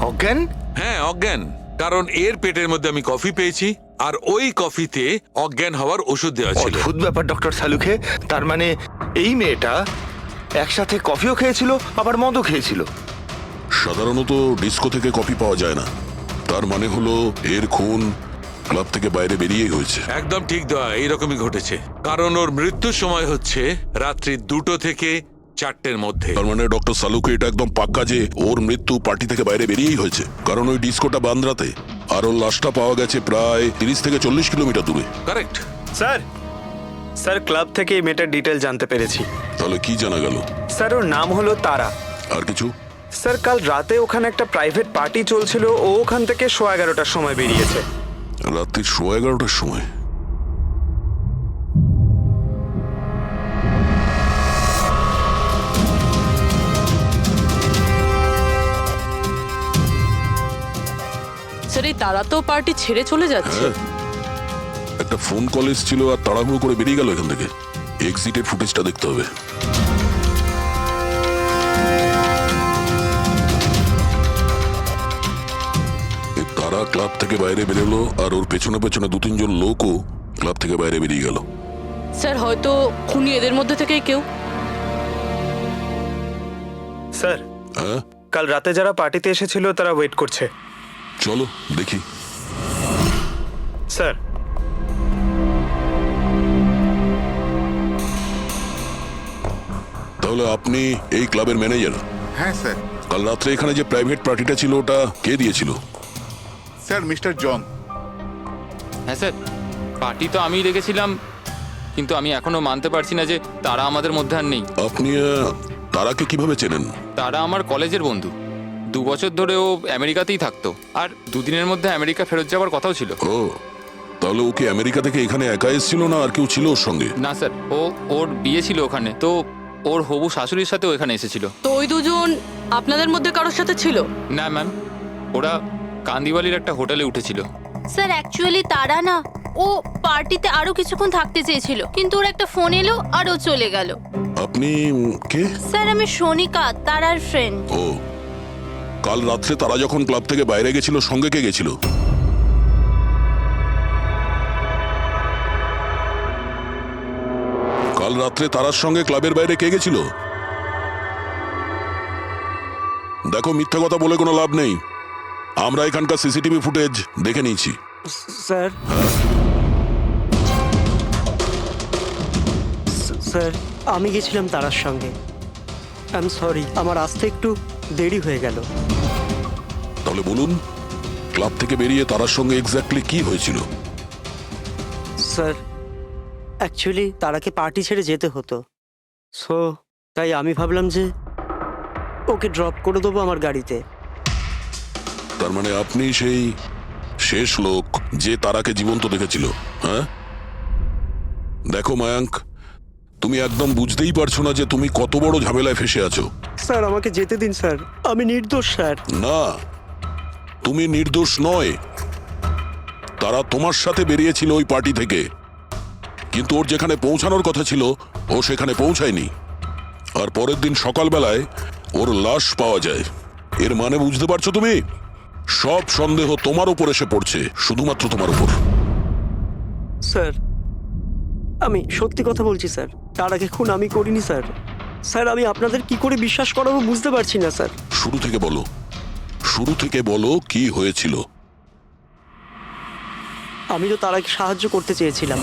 অজ্ঞান? হ্যাঁ, অজ্ঞান। কারণ এর পেটের মধ্যে আমি কফি পেয়েছি, আর ওই কফিতে অজ্ঞান হওয়ার ওষুধ দেওয়া ছিল। অদ্ভুত ব্যাপার ডক্টর সালুকে। তার মানে এই মেয়েটা একসাথে কফিও খেয়েছিল আবার মদও খেয়েছিল। সাধারণত ডিস্কো থেকে কপি পাওয়া যায় না, তার মানে হলো এর খুন ক্লাব থেকে বাইরে বেরিয়েই হয়েছে। একদম ঠিক দয়া, এইরকমই ঘটেছে। কারণ ওর মৃত্যুর সময় হচ্ছে রাত্রি 2টো থেকে 4টের মধ্যে। তার মানে ডক্টর সালুকে এটা একদম পাক্কা যে ওর মৃত্যু পার্টি থেকে বাইরে বেরিয়েই হয়েছে, কারণ ওই ডিস্কোটা বান্দ্রাতে, আর ওর লাশটা পাওয়া গেছে প্রায় 30 থেকে 40 কিলোমিটার দূরে। কারেক্ট স্যার ক্লাব থেকে এই মেয়েটার ডিটেল জানতে পেরেছি। তাহলে কি জানা গেল? স্যার ওর নাম হলো তারা। আর কিছু? স্যার কাল রাতে ওখানে একটা প্রাইভেট পার্টি চলছিল, ও ওখান থেকে 11:15টার সময় বেরিয়েছে। রাত্রি 11:15টার সময়? স্যার এই তারা তো পার্টি ছেড়ে চলে যাচ্ছে। একটা ফোন কল এসেছিল আর তাড়াহুড়ো করে বেরিয়ে গেল এখান থেকে। এক্সিটের ফুটেজটা দেখতে হবে। তারা ক্লাব থেকে বাইরে বেরোলো আর ওর পেছনে পেছনে 2-3 জন লোকও ক্লাব থেকে বাইরে বেরিয়ে গেল। স্যার হয়তো খুনি এদের মধ্যে থেকেই কেউ। স্যার কাল রাতে যারা পার্টিতে এসেছিল তারা ওয়েট করছে। চলো দেখি। স্যার তাহলে আপনি এই ক্লাবের ম্যানেজার? হ্যাঁ স্যার। কাল রাত্রে এখানে যে প্রাইভেট পার্টিটা ছিল ওটা কে দিয়েছিল? Sir mister John. হ্যাঁ স্যার, পার্টি তো আমিই রেখেছিলাম, কিন্তু আমি এখনো মানতে পারছি না যে তারা আমাদের মধ্যে আর নেই। আপনি তারাকে কিভাবে চেনেন? তারা আমার কলেজের বন্ধু। 2 বছর ধরে ও আমেরিকাতেই থাকতো, আর 2 দিনের মধ্যে আমেরিকা ফেরত যাওয়ার কথাও ছিল। ও, তাহলে ও কি আমেরিকা থেকে এখানে একা এসেছিল না আর কেউ ছিল ওর সঙ্গে? না স্যার, ওর বিয়ে ছিল ওখানে, তো ওর হবু শাশুড়ির সাথেও এখানে এসেছিল। তো ওই দুজন আপনাদের মধ্যে কারোর সাথে ছিল? না ম্যাম, ওরা কান্দিওয়ালির একটা হোটেলে উঠেছিল। স্যার অ্যাকচুয়ালি তারা না, ও পার্টিতে আরো কিছুক্ষণ থাকতে চেয়েছিল, কিন্তু ওর একটা ফোন এলো আর ও চলে গেল। আপনি কে? স্যার আমি সোনিকা, তারার ফ্রেন্ড। ও, কাল রাত্রে তারা যখন ক্লাব থেকে বাইরে গেছিল সঙ্গে কে গেছিল? কাল রাত্রে তারার সঙ্গে ক্লাবের বাইরে কে গেছিল? দেখো, মিথ্যা কথা বলে কোনো লাভ নেই। আমরা এখানকার সিসিটিভি ফুটেজ দেখে নিয়েছি। স্যার স্যার আমি গেছিলাম তারার সঙ্গে। আই এম সরি, আমার আসতে একটু দেরি হয়ে গেল। তাহলে বলুন, ক্লাব থেকে বেরিয়ে তারার সঙ্গে এক্স্যাক্টলি কি হয়েছিল? স্যার অ্যাকচুয়ালি তারাকে পার্টি ছেড়ে যেতে হতো, সো তাই আমি ভাবলাম যে ওকে ড্রপ করে দেবো আমার গাড়িতে। তার মানে আপনি সেই শেষ লোক যে তারাকে জীবন্ত দেখেছিল? হ্যাঁ, দেখো মায়াঙ্ক, তুমি একদম বুঝতেই পারছো না যে তুমি কত বড় ঝামেলায় ফেসে আছো। স্যার আমাকে যেতে দিন স্যার, আমি নির্দোষ স্যার। না, তুমি নির্দোষ নয়। তারা তোমার সাথে বেরিয়েছিল ওই পার্টি থেকে, কিন্তু ওর যেখানে পৌঁছানোর কথা ছিল ও সেখানে পৌঁছায়নি, আর পরের দিন সকালবেলায় ওর লাশ পাওয়া যায়। এর মানে বুঝতে পারছো তুমি? সব সন্দেহ তোমার উপর এসে পড়ছে, শুধুমাত্র তোমার উপর। স্যার আমি সত্যি কথা বলছি স্যার, তার আগে খুন আমি করিনি স্যার। স্যার আমি আপনাদের কি করে বিশ্বাস করাবো বুঝতে পারছি না স্যার। শুরু থেকে বলো, শুরু থেকে বলো কি হয়েছিল। আমি তো তারাকে সাহায্য করতে চেয়েছিলাম।